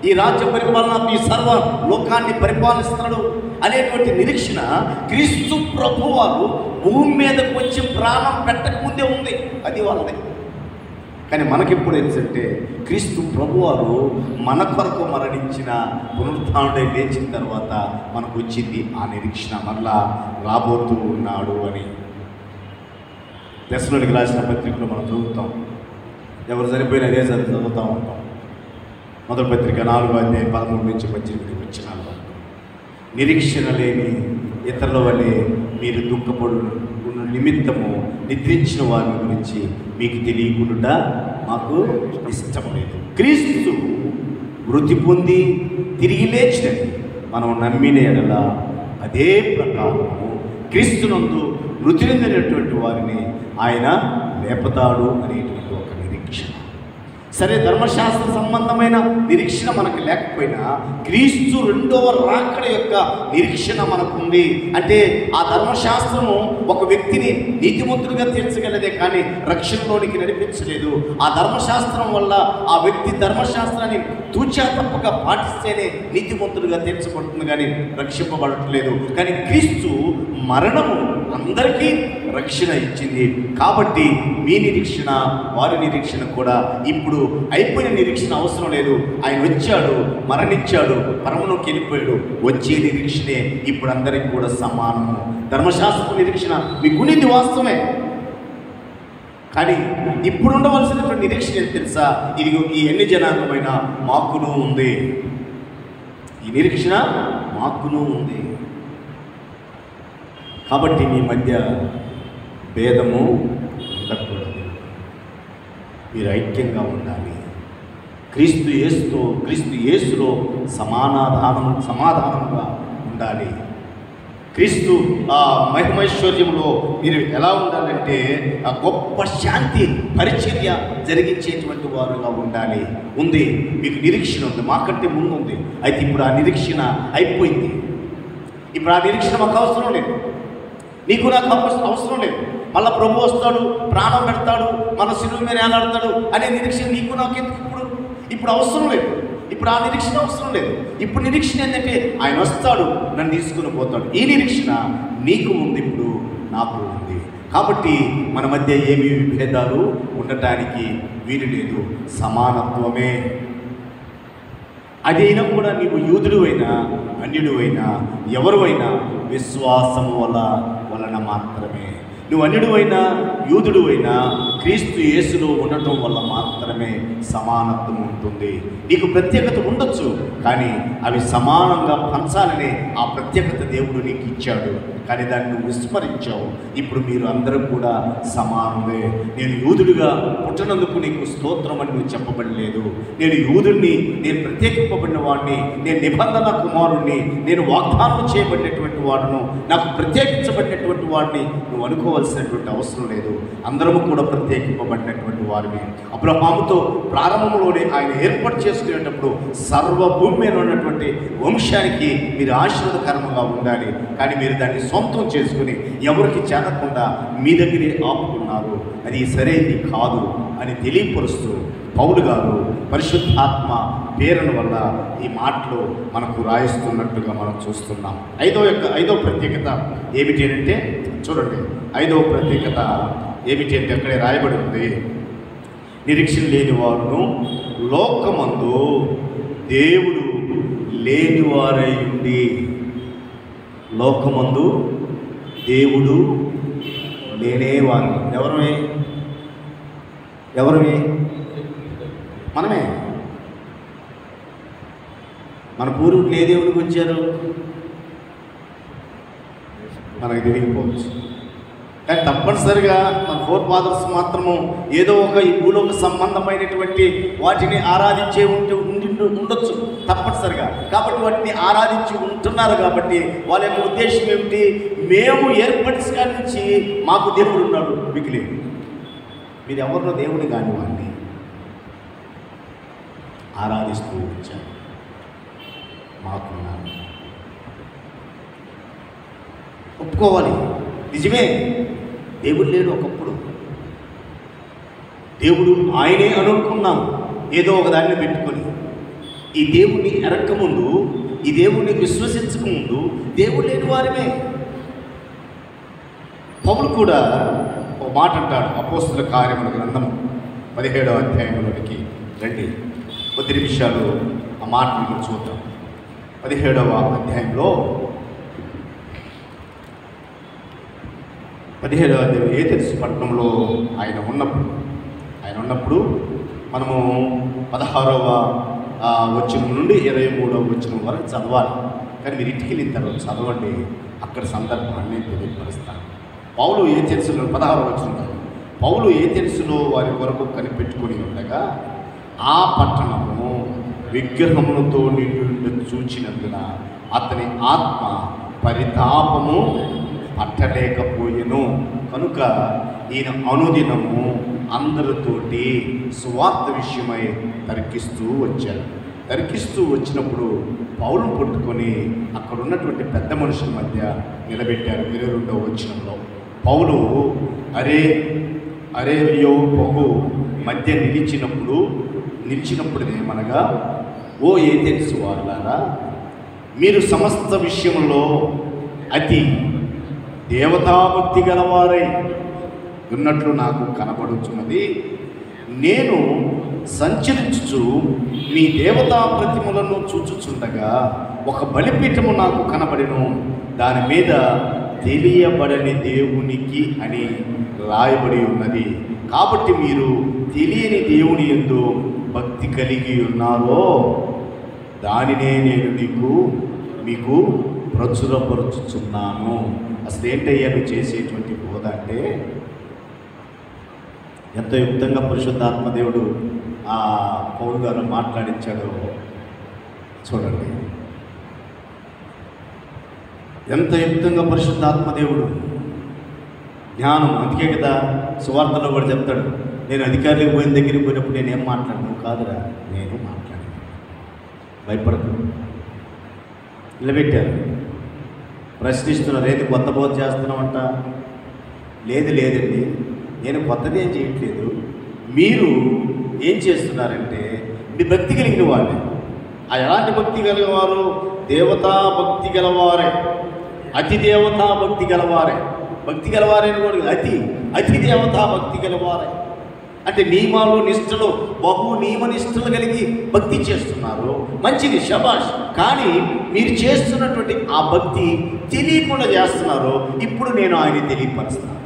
ఈ రాజ్య పరిపాలన, ఈ సర్వ లోకాన్ని పరిపాలిస్తాడు అనేటువంటి నిరీక్షణ క్రీస్తు ప్రభువారు భూమి మీదకు వచ్చి ప్రాణం పెట్టకముందే ఉంది. అది వాళ్ళది. కానీ మనకెప్పుడు ఏంటంటే, క్రీస్తు ప్రభువారు మన కొరకు మరణించిన పునరుత్థానుడై లేచిన తర్వాత మనకు వచ్చింది ఆ నిరీక్షణ, మరలా రాబోతూ ఉన్నాడు అని. తెస్సలోనికి రాసిన పత్రికలో మనం చదువుతాం. ఎవరు చనిపోయిన అదే చదువుతూ ఉంటాం. మొదటి పత్రిక 4:13-18 వచనాల్లో, నిరీక్షణ లేని ఇతరుల వలె మీరు దుఃఖపడు నిమిత్తము నిద్రించిన వారి గురించి మీకు తెలియకుండా మాకు ఇష్టం లేదు. క్రీస్తు మృతి పొంది తిరిగి లేచినది మనం నమ్మిన ఎడల అదే ప్రకారము క్రీస్తునందు మృతి చెందినటువంటి వారిని ఆయన లేపుతాడు అనేటువంటి ఒక నిరీక్షణ. సరే, ధర్మశాస్త్ర సంబంధమైన నిరీక్షణ మనకు లేకపోయినా క్రీస్తు రెండవ రాకడ యొక్క నిరీక్షణ మనకుంది. అంటే ఆ ధర్మశాస్త్రము ఒక వ్యక్తిని నీతిమంతుడిగా తీర్చగలదే కానీ రక్షణలోనికి నడిపించలేదు. ఆ ధర్మశాస్త్రం వల్ల ఆ వ్యక్తి ధర్మశాస్త్రాన్ని తూచా తప్పగా పాటిస్తేనే నీతిమంతుడిగా తీర్చబడుతుంది కానీ రక్షింపబడట్లేదు. కానీ క్రీస్తు మరణము అందరికీ రక్షణ ఇచ్చింది. కాబట్టి మీ నిరీక్షణ, వారి నిరీక్షణ కూడా ఇప్పుడు అయిపోయిన నిరీక్షణ అవసరం లేదు. ఆయన వచ్చాడు, మరణించాడు, పరములోకి వెళ్ళిపోయాడు. వచ్చే నిరీక్షణే ఇప్పుడు అందరికీ కూడా సమానము. ధర్మశాస్త్ర నిరీక్షణ మీకునింది వాస్తవమే, కానీ ఇప్పుడు ఉండవలసినటువంటి నిరీక్షణ ఏం తెలుసా? ఇది ఈ ఎన్ని జనాంగమైన మాకును ఉంది. ఈ నిరీక్షణ మాకును ఉంది. కాబట్టి మీ మధ్య భేదము ఉండకూడదు. మీరు ఐక్యంగా ఉండాలి. క్రీస్తు యేసులో సమాధానంగా ఉండాలి. క్రీస్తు మహిమైశ్వర్యంలో మీరు ఎలా ఉండాలంటే ఆ గొప్ప శాంతి పరిచర్య జరిగించేటువంటి వారుగా ఉండాలి. ఉంది, మీకు నిరీక్షణ ఉంది, మాకంటే ముందు ఉంది. అయితే ఇప్పుడు ఆ నిరీక్షణ అయిపోయింది. ఇప్పుడు ఆ నిరీక్షణ మాకు అవసరం లేదు, నీకు నాకు అవసరం లేదు. మళ్ళీ ప్రభు వస్తాడు, ప్రాణం పెడతాడు, మన శిలువ మీద ఏలాడతాడు అనే నిరీక్షణ నీకు నాకు ఎందుకు? ఇప్పుడు అవసరం లేదు. ఇప్పుడు ఆ నిరీక్షణ అవసరం లేదు. ఇప్పుడు నిరీక్షణ ఏంటంటే ఆయన వస్తాడు, నన్ను తీసుకుని పోతాడు. ఈ నిరీక్షణ నీకు ఉంది, ఇప్పుడు నాకు ఉంది. కాబట్టి మన మధ్య ఏమీ విభేదాలు ఉండటానికి వీలు లేదు. సమానత్వమే. అది అయినా కూడా నీవు యూదుడు అయినా అన్యుడు అయినా ఎవరు అయినా విశ్వాసము వలన మాత్రమే. నువ్వు అన్యుడు అయినా యూదుడు అయినా క్రీస్తు యేసులో ఉండటం వల్ల మాత్రమే సమానత్వం ఉంటుంది. నీకు ప్రత్యేకత ఉండొచ్చు, కానీ అవి సమానంగా పంచాలని ఆ ప్రత్యేకత దేవుడు నీకు ఇచ్చాడు. కానీ దాన్ని నువ్వు విస్మరించావు. ఇప్పుడు మీరు అందరూ కూడా సమానమే. నేను యూదుడిగా పుట్టినందుకు నీకు స్తోత్రం అని నువ్వు చెప్పబడలేదు. నేను యూదుడిని, నేను ప్రత్యేకింపబడిన వాడిని, నేను నిబంధన కుమారుణ్ణి, నేను వాగ్దానం చేయబడినటువంటి వాడును, నాకు ప్రత్యేకించబడినటువంటి వాడిని నువ్వు అనుకోవాల్సినటువంటి అవసరం లేదు. అందరము కూడా ప్రత్యేకింపబడినటువంటి వారిని. అబ్రహాముతో ప్రారంభంలోనే ఆయన ఏర్పాటు చేసుకునేటప్పుడు సర్వభూమి మీద ఉన్నటువంటి వంశానికి మీరు ఆశీర్వాదకరంగా ఉండాలి. కానీ మీరు దాన్ని సొంతం చేసుకుని ఎవరికి చేరకుండా మీ దగ్గరే ఆపుకున్నారు. అది సరైనది కాదు అని తెలియపరుస్తూ పౌలు గారు పరిశుద్ధాత్మ ప్రేరణ వల్ల ఈ మాటలు మనకు రాయిస్తున్నట్టుగా మనం చూస్తున్నాం. ఐదో ప్రత్యేకత ఏమిటి అంటే, చూడండి, ఐదవ ప్రత్యేకత ఏమిటి అంటే అక్కడే రాయబడి ఉంది. నిరీక్షణ లేని వారును లోకమందు దేవుడు లేనివారై ఉండి. లోకమందు దేవుడు లేనేవారు. ఎవరమే? మనమే. మన పూర్వీకులు ఏ దేవుడికి వచ్చారు మనకు తెలియకపోవచ్చు. కానీ తప్పనిసరిగా మన ఫోర్ ఫాదర్స్ మాత్రము ఏదో ఒక ఈ భూలోక సంబంధమైనటువంటి వాటిని ఆరాధించే ఉండొచ్చు తప్పనిసరిగా. కాబట్టి వాటిని ఆరాధించి ఉంటున్నారు. కాబట్టి వాళ్ళ యొక్క ఉద్దేశం ఏమిటి? మేము ఏర్పడిన నుంచి మాకు దేవుడు ఉన్నాడు, మీకు లేదు. మీరు ఎవరినో దేవుని కాని వాడిని ఆరాధిస్తూ వచ్చారు, మాకున్నారు. ఒప్పుకోవాలి, నిజమే, దేవుడు లేడు. ఒకప్పుడు దేవుడు ఆయనే అనుకున్నాం ఏదో ఒక దాన్ని పెట్టుకొని. ఈ దేవుణ్ణి ఎరక్కముందు, ఈ దేవుణ్ణి విశ్వసించకముందు దేవుడు లేని వారిమే. పౌలు కూడా ఒక మాట అంటాడు. అపోస్తలుల కార్యముల గ్రంథం 17వ అధ్యాయంలోనికి రండి, కొద్ది నిమిషాలు ఆ మాటను చూద్దాం. 17వ అధ్యాయంలో 17వ అధ్యాయం ఏథెన్సు పట్టణంలో ఆయన ఉన్నప్పుడు మనము 16వ వచనం నుండి 23వ వచనం వరకు చదవాలి. కానీ మీరు ఇంటికి వెళ్ళిన తర్వాత చదవండి, అక్కడ సందర్భాన్ని తెలియపరుస్తాను. పౌలు ఏథెన్సులో 16వ వచనం, పౌలు ఏథెన్సులో వారి కొరకు కనిపెట్టుకుని ఉండగా ఆ పట్టణము విగ్రహములతో నిండి చూచినందున అతని ఆత్మ పరితాపము పట్టలేకపోయెను. కనుక ఈయన అనుదినము అందరితోటి సువార్త విషయమై తర్కిస్తూ వచ్చినప్పుడు పౌలు పట్టుకొని అక్కడ ఉన్నటువంటి పెద్ద మనుషుల మధ్య నిలబెట్టారు. 22వ వచనంలో పౌలు అరేయో పొగు మధ్య నిలిచినప్పుడు ఏమనగా, ఓ ఏథెన్సు వారులారా, మీరు సమస్త విషయంలో అతి దేవతాభక్తి గలవారై ఉన్నట్లు నాకు కనబడుచున్నది. నేను సంచరించుచు మీ దేవతా ప్రతిమలను చూచుచుండగా ఒక బలిపీఠము నాకు కనబడెను, దాని మీద తెలియబడని దేవునికి అని రాయబడి ఉన్నది. కాబట్టి మీరు తెలియని దేవుని యందు భక్తి కలిగి ఉన్నారో దానినే నేను మీకు ప్రచురపరుచుచున్నాను. అసలు ఏంటయ్యా నువ్వు చేసేటువంటి బోధ అంటే, ఎంత యుక్తంగా పరిశుద్ధాత్మదేవుడు ఆ పౌలు గారు మాట్లాడించాడో చూడండి. ఎంత యుక్తంగా పరిశుద్ధాత్మదేవుడు జ్ఞానం. అందుకే కదా సువార్తలో కూడా చెప్తాడు, నేను అధికారులకు పోయిన దగ్గరికి పోయినప్పుడు నేనేం మాట్లాడను కాదురా, నేను మాట్లాడాను, భయపడదు. నిలబెట్టారు. ప్రశ్నిస్తున్నారు, ఏది కొత్త బోధ చేస్తున్నామంట? లేదండి, నేను కొత్తది ఏం చేయట్లేదు. మీరు ఏం చేస్తున్నారంటే మీ భక్తి కలిగిన వారే. ఎలాంటి భక్తి కలిగినవారు? దేవతా భక్తి గలవారే, అతి దేవతా భక్తి గలవారే. భక్తి గలవారే కూడా అతి దేవతా భక్తి గలవారే అంటే నియమాలు నిష్ఠలు, బహు నియమ నిష్ఠలు కలిగి భక్తి చేస్తున్నారు. మంచిది, శబాష్. కానీ మీరు చేస్తున్నటువంటి ఆ భక్తి తెలియకుండా చేస్తున్నారు. ఇప్పుడు నేను ఆయన తెలియపరుస్తాను.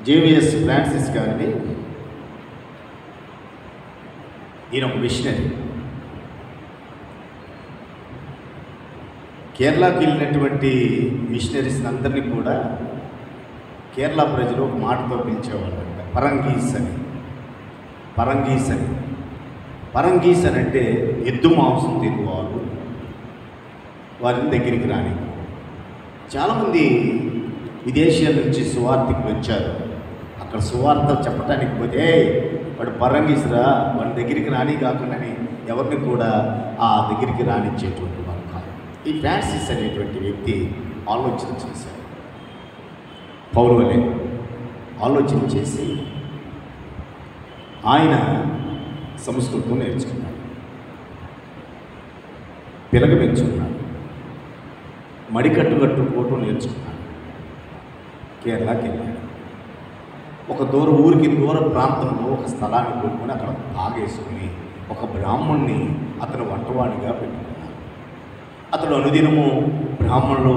జేవిఎస్ ఫ్రాన్సిస్ గారిని, ఈయన ఒక మిషనరీ. కేరళకి వెళ్ళినటువంటి మిషనరీస్ అందరినీ కూడా కేరళ ప్రజలు ఒక మాటతో పిలిచేవాళ్ళు, పరంగీస్ అని అంటే ఎద్దు మాంసం తినేవారు, వారిని దగ్గరికి రాని. చాలామంది విదేశీయాల నుంచి సువార్తకి వచ్చారు. అక్కడ సువార్త చెప్పడానికి పోతే వాడు పరంగీసురా, వాడి దగ్గరికి రాని కాకుండాని ఎవరిని కూడా ఆ దగ్గరికి రానిచ్చేటువంటి వారు కాదు. ఈ ఫ్రాన్సిస్ అనేటువంటి వ్యక్తి ఆలోచన చేశారు. పౌలు వలె ఆలోచన చేసి ఆయన సంస్కృతం నేర్చుకున్నాడు, పిలక పెంచుకున్నాడు, మడికట్టు కట్టుకోవటం నేర్చుకున్నాడు. కేరళకి వెళ్ళాడు. ఒక ఊరికి దూర ప్రాంతంలో ఒక స్థలాన్ని కొనుక్కొని అక్కడ బాగేసుకుని ఒక బ్రాహ్మణ్ణి అతను వంటవాడిగా పెట్టుకున్నాడు. అతడు అనుదినము బ్రాహ్మణులు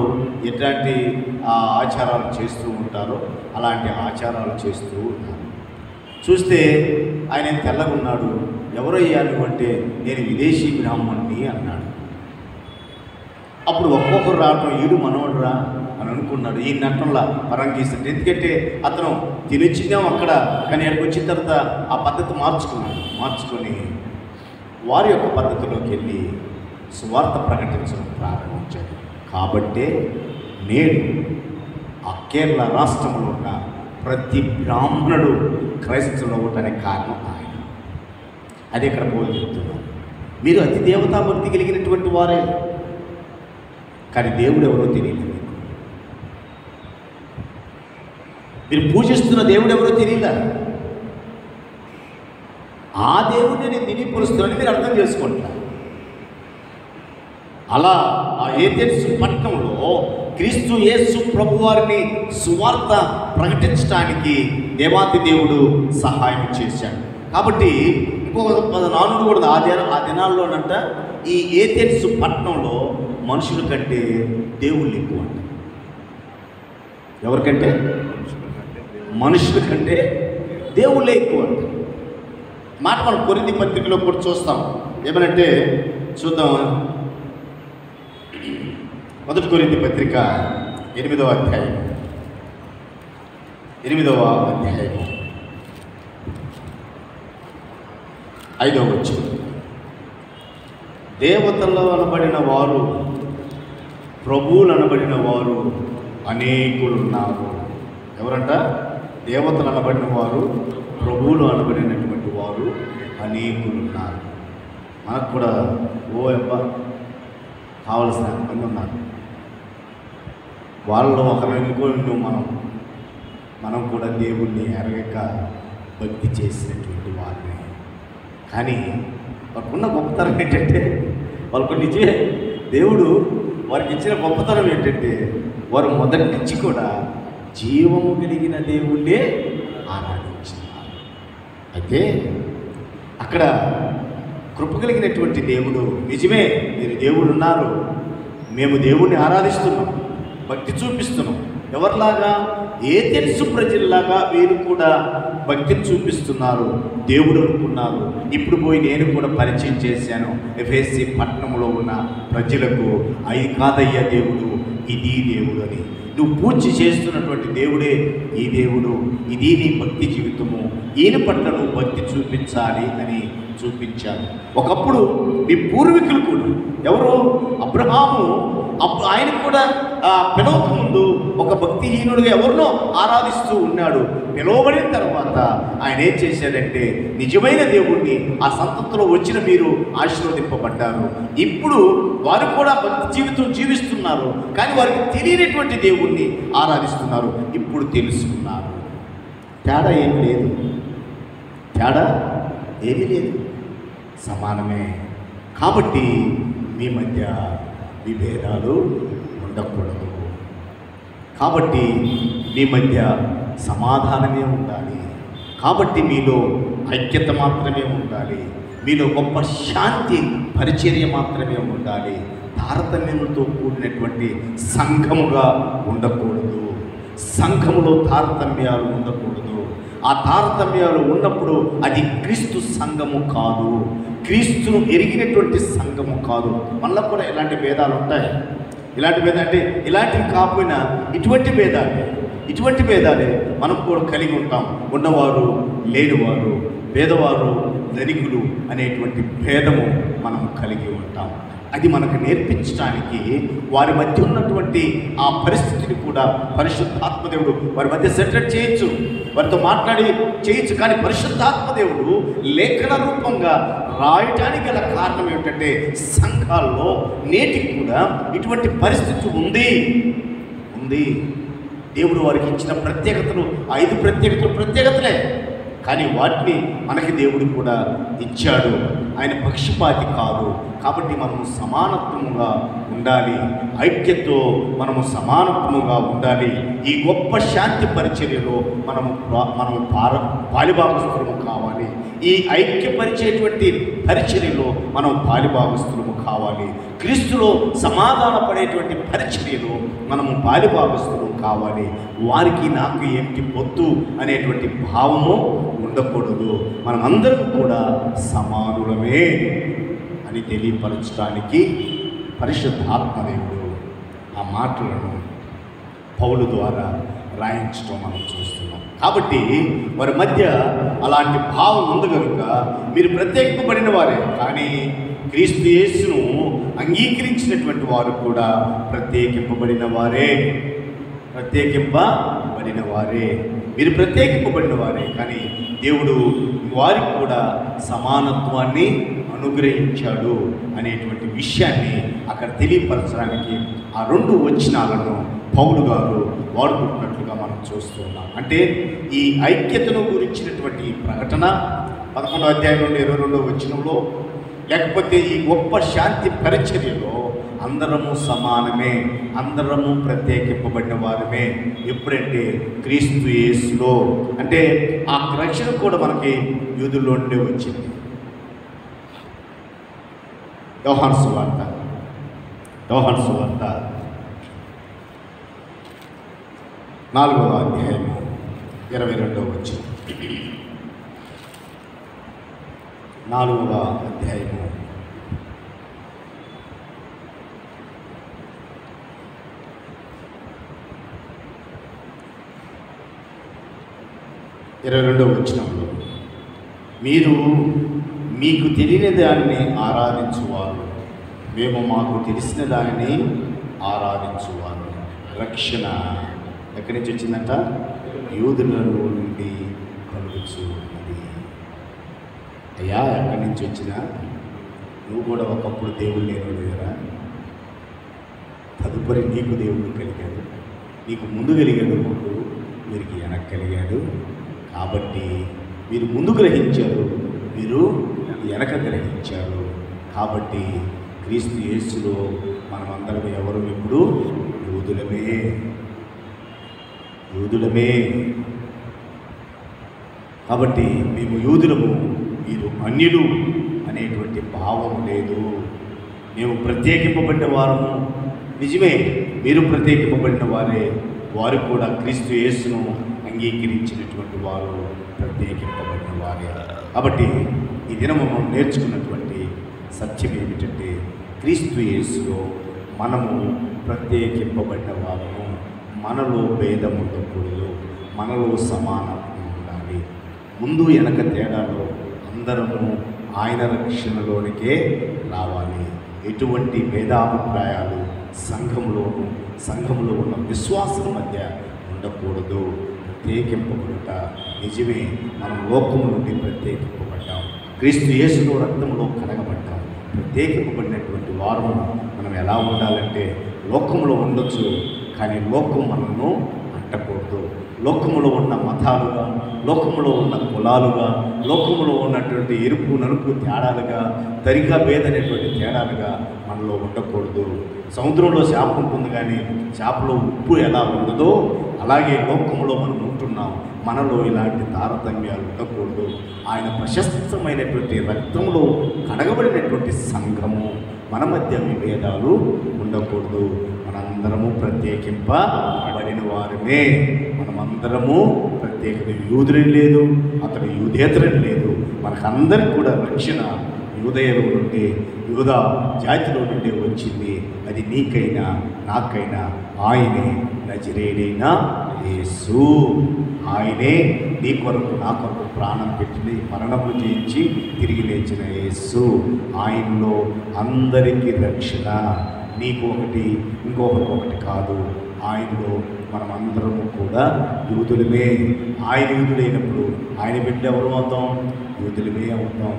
ఎట్లాంటి ఆచారాలు చేస్తూ ఉంటారో అలాంటి ఆచారాలు చేస్తూ ఉన్నారు. చూస్తే ఆయన తెల్లగా ఉన్నాడు. ఎవరయ్యా నువ్వు అంటే, నేను విదేశీ బ్రాహ్మణ్ణి అన్నాడు. అప్పుడు ఒక్కొక్కరు రావటం, ఈడు మనవడురా అని అనుకున్నాడు. ఈ నటనలా పరంగీస్తాడు. ఎందుకంటే అతను తినొచ్చినాం అక్కడ, కానీ అక్కడికి వచ్చిన తర్వాత ఆ పద్ధతి మార్చుకొని వారి యొక్క పద్ధతిలోకి వెళ్ళి సువార్త ప్రకటించడం ప్రారంభించాడు. కాబట్టే నేడు ఆ కేరళ రాష్ట్రంలో ఉన్న ప్రతి బ్రాహ్మణుడు క్రైస్తవులు అవ్వటానికి కారణం ఆయన. అది ఇక్కడ పోలు చెప్తున్నారు. మీరు అతి దేవతా భక్తి కలిగినటువంటి వారే, కానీ దేవుడు ఎవరో తెలియదు. మీరు పూజిస్తున్న దేవుడు ఎవరో తెలియదా? ఆ దేవుడిని నేను తెలియపరుస్తున్నానని మీరు అర్థం చేసుకుంటారు. అలా ఆ ఏథెన్సు పట్టణంలో క్రీస్తు యేసు ప్రభువారిని సువార్త ప్రకటించడానికి దేవాతి దేవుడు సహాయం చేశాడు. కాబట్టి ఇంకొక నానుడు కూడా ఆ దినాల్లోనంట ఈ ఏథెన్సు పట్టణంలో మనుషుల కంటే దేవుళ్ళు ఎక్కువ అంట. ఎవరికంటే? మనుషుల కంటే దేవుళ్ళే ఎక్కువ అంట. మాట మనం కొరింథీ పత్రికలో కూడా చూస్తాం. ఏమనంటే చూద్దాం, 1 కొరింథీ పత్రిక 8వ అధ్యాయం 5వ వచనం. దేవతలు అనబడిన వారు, ప్రభువులు అనబడిన వారు అనేకులు ఉన్నారు. ఎవరంట? దేవతలు అనబడిన వారు, ప్రభువులు అనబడినటువంటి వారు అనేకులు ఉన్నారు. మనకు కూడా కావలసిన మంది ఉన్నారు. వాళ్ళలో ఒకరిని మనం కూడా దేవుణ్ణి ఎరగక భక్తి చేసినటువంటి వారిని. కానీ వాళ్ళకున్న గొప్పతనం ఏంటంటే, వాళ్ళకు నిజమే దేవుడు వారికి ఇచ్చిన గొప్పతనం ఏంటంటే, వారు మొదటి నుంచి కూడా జీవము కలిగిన దేవుణ్ణే ఆరాధించినారు. అయితే అక్కడ కృప కలిగినటువంటి దేవుడు, నిజమే మీరు దేవుడు ఉన్నారు, మేము దేవుణ్ణి ఆరాధిస్తున్నాం, భక్తి చూపిస్తున్నాం. ఎవరిలాగా? ఏథెన్సు ప్రజల్లాగా వీరు కూడా భక్తిని చూపిస్తున్నారు, దేవుడు అనుకున్నారు. ఇప్పుడు పోయి నేను కూడా పరిచయం చేశాను ఎఫెసీ పట్టణంలో ఉన్న ప్రజలకు, అది కాదయ్యా దేవుడు, ఇది దేవుడు అని. నువ్వు పూజ చేస్తున్నటువంటి దేవుడే ఈ దేవుడు, ఇది నీ భక్తి జీవితము, ఈయన పట్ల నువ్వు భక్తి చూపించాలి అని చూపించాను. ఒకప్పుడు మీ పూర్వీకులు కూడా, ఎవరు? అబ్రహాము, ఆయన కూడా పిలవక ముందు ఒక భక్తిహీనుడిగా ఎవరినో ఆరాధిస్తూ ఉన్నాడు. పిలువబడిన తర్వాత ఆయన ఏం చేశాడంటే, నిజమైన దేవుణ్ణి ఆ సంతతిలో వచ్చిన మీరు ఆశీర్వదింపబడ్డారు. ఇప్పుడు వారు కూడా భక్తి జీవితం జీవిస్తున్నారు, కానీ వారికి తెలియనటువంటి దేవుణ్ణి ఆరాధిస్తున్నారు. ఇప్పుడు తెలుసుకున్నారు. తేడా ఏమి లేదు, తేడా ఏమీ లేదు, సమానమే. కాబట్టి మీ మధ్య విభేదాలు ఉండకూడదు. కాబట్టి మీ మధ్య సమాధానమే ఉండాలి. కాబట్టి మీలో ఐక్యత మాత్రమే ఉండాలి. మీలో గొప్ప శాంతి పరిచర్య మాత్రమే ఉండాలి. తారతమ్యములతో కూడినటువంటి సంఘముగా ఉండకూడదు. సంఘములో తారతమ్యాలు ఉండకూడదు. ఆ తారతమ్యాలు ఉన్నప్పుడు అది క్రీస్తు సంఘము కాదు, క్రీస్తును ఎరిగినటువంటి సంఘము కాదు. మనలో కూడా ఇలాంటి భేదాలు ఉంటాయి. ఇలాంటి భేదాలు అంటే ఇలాంటివి కాకపోయినా ఇటువంటి భేదాలే మనం కూడా కలిగి ఉంటాం. ఉన్నవారు లేనివారు, పేదవారు ధనికులు అనేటువంటి భేదము మనం కలిగి ఉంటాం. అది మనకు నేర్పించడానికి వారి మధ్య ఉన్నటువంటి ఆ పరిస్థితిని కూడా పరిశుద్ధాత్మదేవుడు వారి మధ్య సెటిల్ చేయొచ్చు, వారితో మాట్లాడి చేయొచ్చు. కానీ పరిశుద్ధాత్మదేవుడు లేఖన రూపంగా రాయటానికి గల కారణం ఏమిటంటే, సంఘాల్లో నేటికి కూడా ఇటువంటి పరిస్థితి ఉంది. దేవుడు వారికి ఇచ్చిన ప్రత్యేకతలు 5 ప్రత్యేకతలే, కానీ వాటిని మనకి దేవుడు కూడా ఇచ్చాడు. ఆయన పక్షపాతి కాదు. కాబట్టి మనము సమానత్వముగా ఉండాలి, ఐక్యతో మనము సమానత్వముగా ఉండాలి. ఈ గొప్ప శాంతి పరిచర్యలో మనము పాలిభాగస్తులము కావాలి. ఈ ఐక్యపరిచేటువంటి పరిచర్యలో మనం పాలిభాగస్తులము కావాలి. క్రీస్తులో సమాధాన పడేటువంటి పరిచర్యలో మనము పాలిభాగస్తులు కావాలి. వారికి నాకు ఏమిటి పొత్తు అనేటువంటి భావము ఉండకూడదు. మనమందరం కూడా సమానులమే అని తెలియపరచడానికి పరిశుద్ధాత్మదేవుడు ఆ మాటలను పౌలు ద్వారా రాయించడం మనం చూస్తున్నాం. కాబట్టి వారి మధ్య అలాంటి భావం ఉంది కనుక మీరు ప్రత్యేకింపబడిన వారే, కానీ క్రీస్తు యేసును అంగీకరించినటువంటి వారు కూడా ప్రత్యేకింపబడిన వారే. మీరు ప్రత్యేకింపబడిన వారే, కానీ దేవుడు వారికి కూడా సమానత్వాన్ని అనుగ్రహించాడు అనేటువంటి విషయాన్ని అక్కడ తెలియపరచడానికి ఆ 2 వచనాలను పౌలు గారు వాడుకుంటున్నట్లుగా మనం చూస్తున్నాం. అంటే ఈ ఐక్యతను గురించినటువంటి ప్రకటన 11వ అధ్యాయం నుండి 22వ వచనంలో, లేకపోతే ఈ గొప్ప శాంతి పరిచర్యలో అందరము సమానమే, అందరము ప్రత్యేకింపబడిన వారమే. ఎప్పుడంటే క్రీస్తు యేసులో. అంటే ఆ రక్షణ కూడా మనకి యూదుల్లో నుండే వచ్చింది. యోహాను సువార్త యోహాను సువార్త 4వ అధ్యాయము 22వ వచనం. 4వ అధ్యాయము 22వ వచనంలో, మీరు మీకు తెలియని దానిని ఆరాధించువారు, మేము మాకు తెలిసిన దానిని ఆరాధించువారు. రక్షణ ఎక్కడి నుంచి వచ్చిందంట? యూదులలో నుండి కలుగుచున్నది. అయ్యా, ఎక్కడి నుంచి వచ్చినా నువ్వు కూడా ఒకప్పుడు దేవుడు లేనుడు కదా. తదుపరి నీకు దేవుడు కలిగాడు, నీకు ముందు కలిగాడు, ఒకడు వీరికి వెనక్కి కలిగాడు. కాబట్టి మీరు ముందు గ్రహించారు, మీరు వెనక గ్రహించారు. కాబట్టి క్రీస్తు యేసులో మనమందరం ఎవరు? ఇప్పుడు యూదులమే. కాబట్టి మేము యూదులము, మీరు అన్యులు అనేటువంటి భావం లేదు. మేము ప్రత్యేకింపబడిన వారము. నిజమే, మీరు ప్రత్యేకింపబడిన వారే. వారు కూడా క్రీస్తు యేసును అంగీకరించినటువంటి వారు ప్రత్యేకింపబడిన వారే. కాబట్టి ఈ దినము మనం నేర్చుకున్నటువంటి సత్యం ఏమిటంటే, క్రీస్తు యేసులో మనము ప్రత్యేకింపబడిన వారము. మనలో భేదం ఉండకూడదు, మనలో సమానత్వం ఉండాలి. ముందు వెనక తేడాలో అందరము ఆయన రక్షణలోనికే రావాలి. ఎటువంటి భేదాభిప్రాయాలు సంఘంలో ఉన్న విశ్వాసుల మధ్య ఉండకూడదు. ప్రత్యేకింపబడుట నిజమే, మనం లోకము నుండి ప్రత్యేకింపబడ్డాం, క్రీస్తు యేసులో రక్తంలో కడగబడ్డాం. ప్రత్యేకింపబడినటువంటి వారు మనం ఎలా ఉండాలంటే, లోకంలో ఉండొచ్చు కానీ లోకం మనను అంటకూడదు. లోకములో ఉన్న మతాలుగా, లోకములో ఉన్న కులాలుగా, లోకములో ఉన్నటువంటి ఎరుపు నలుపు తేడాలుగా, తరిగా భేదనేటువంటి తేడాలుగా మనలో ఉండకూడదు. సముద్రంలో చేప ఉంటుంది కానీ చేపలో ఉప్పు ఎలా ఉండదో అలాగే లోకంలో మనం ఉంటున్నాం. మనలో ఇలాంటి తారతమ్యాలు ఉండకూడదు. ఆయన ప్రశస్తమైనటువంటి రక్తంలో కడగబడినటువంటి సంఘము, మన మధ్య విభేదాలు ఉండకూడదు. మనందరము ప్రత్యేకింపబడిన వారమే. మనమందరము ప్రత్యేకత. యూదులని లేదు, అతడు యూదేతరని లేదు. మనకందరికి కూడా రక్షణ యూదయలో నుండి, యూదా జాతిలో నుండి వచ్చింది. అది నీకైనా నాకైనా ఆయనే నజరేయుడైన యేసు. ఆయనే నీ కొరకు నా కొరకు ప్రాణం పెట్టి మరణము చేయించి తిరిగి లేచిన యేసు. ఆయనలో అందరికీ రక్షణ. నీకు ఒకటి, ఇంకొకరికి ఒకటి కాదు. ఆయనలో మనం అందరము కూడా యూదులమే. ఆయన యూదుడైనప్పుడు ఆయన బిడ్డ ఎవరు అవుతాం? యూదులమే అవుతాం.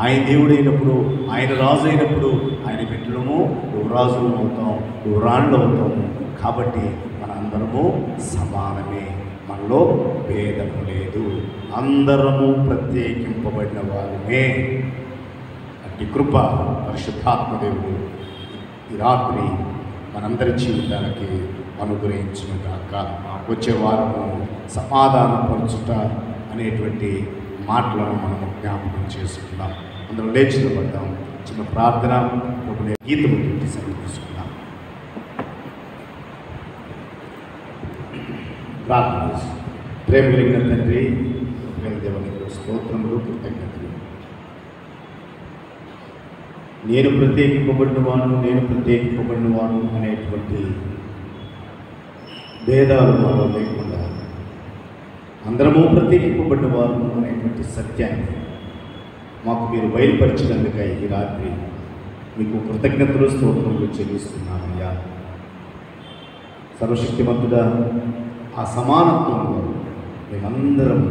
ఆయన దేవుడైనప్పుడు, ఆయన రాజు అయినప్పుడు ఆయన బిడ్డలము యువరాజులు అవుతాం, యువరాళ్ళు అవుతాము. కాబట్టి మనందరము సమానమే, మనలో భేదము లేదు. అందరము ప్రత్యేకింపబడిన వారమే. అట్టి కృప పరిశుద్ధాత్మదేవుడు ఈ రాత్రి మనందరి జీవితానికి అనుగ్రహించును గాక. వచ్చే వారము సమాధానపరచుట అనేటువంటి మాటలను మనము జ్ఞాపకం చేసుకుందాం. అందరం లేచి నిలబడదాం. చిన్న ప్రార్థన, గీతము పెట్టి సెలవు తీసుకుందాం. ప్రార్థన. ప్రేమ కలిగిన తండ్రి, ప్రేమ దేవునికి స్తోత్రములు, కృతజ్ఞతలు. నేను ప్రత్యేకింపబడిన వాను అనేటువంటి భేదాలు మాలో లేకుండా అందరము ప్రత్యేకింపబడిన వారు అనేటువంటి సత్యాన్ని మాకు మీరు బయలుపరిచినందుకై ఈ రాత్రి మీకు కృతజ్ఞతలు, స్తోత్రములు చెల్లిస్తున్నామయ్యా. సర్వశక్తిమంతుడా, ఆ సమానత్వంలో మేమందరం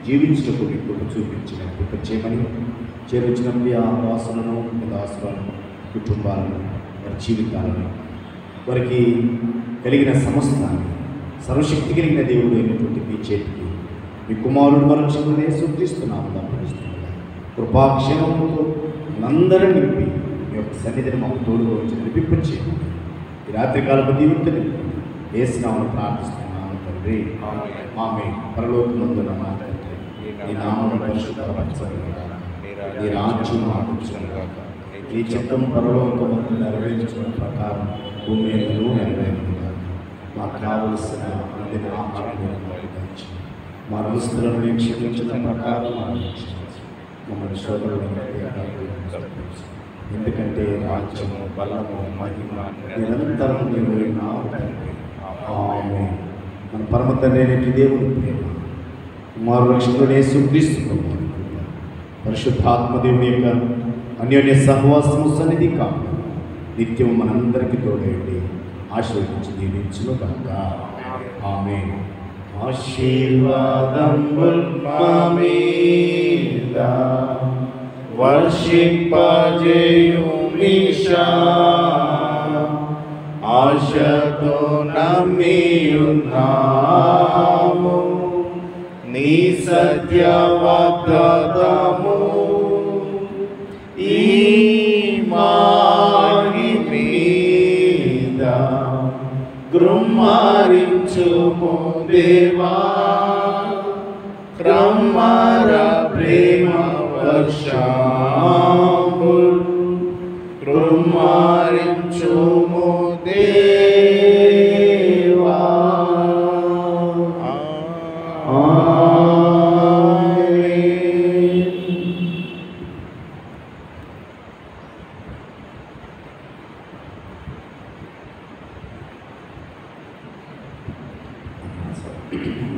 జీవించటకు మీ కృప చూపించిన కృప చేయమని చేరుచినప్పుడు ఆ వాసులను, దాసులను, కుటుంబాలను, వారి జీవితాలను, వారికి కలిగిన సమస్తాన్ని సర్వశక్తి కలిగిన దేవుడు అయినటువంటి మీ చేతికి మీ కుమారుడు మరణించుకునే శుద్ధిస్తున్నాము. దాపరిస్తున్నాము. కృపాక్షేమంతో మనందరం నింపి మీ యొక్క సన్నిధిని మాకు తోడుగా వచ్చి నడిపించేయము. ఈ రాత్రికాలపు దీవించని వేసినామని ప్రార్థిస్తున్నాము తండ్రి. ఆమె పరలోకమందున మా తండ్రి, నీ నామమును పరిశుద్ధపరచబడును గాక, నీ రాజ్యం మాకు వచ్చును గాక, ఈ చిత్తం పరలోకమందు నెరవేర్చుకున్న ప్రకారం భూమి ఎందు నెరవేరుతున్నారు. మాకు కావలసిన అందిన ఆహారం మా రుస్తులను క్షమించిన ప్రకారం మమ్మల్ని శోధనలు ఎందుకంటే రాజ్యము బలము మహిమ నిరంతరం నీవు ఉన్నావు తండ్రి. ఆమేన్. మన పరమ తండ్రి దేవుని ప్రేమ కుమారు రక్షకుడు యేసుక్రీస్తు ప్రభువు పరిశుద్ధాత్మ దేవుని యొక్క అన్యోన్య సహవాసము సన్నిధి కాదు నిత్యం మనందరికీ తోడేయండి ఆశీర్వదించి దీవించును గాక. ఆమేన్. ఆశీర్వాదముల్ మా మీద వర్షింపజేయుమిషా ఆశతో నమ్మియున్నాము నీ సత్యవాగ్దానము ఈ మాగి మీద కృమ్మారించుము దేవా క్రమ్మర ప్రేమ వర్షాంబుల్ కృమ్మారించుము దేవా. ఆమేన్.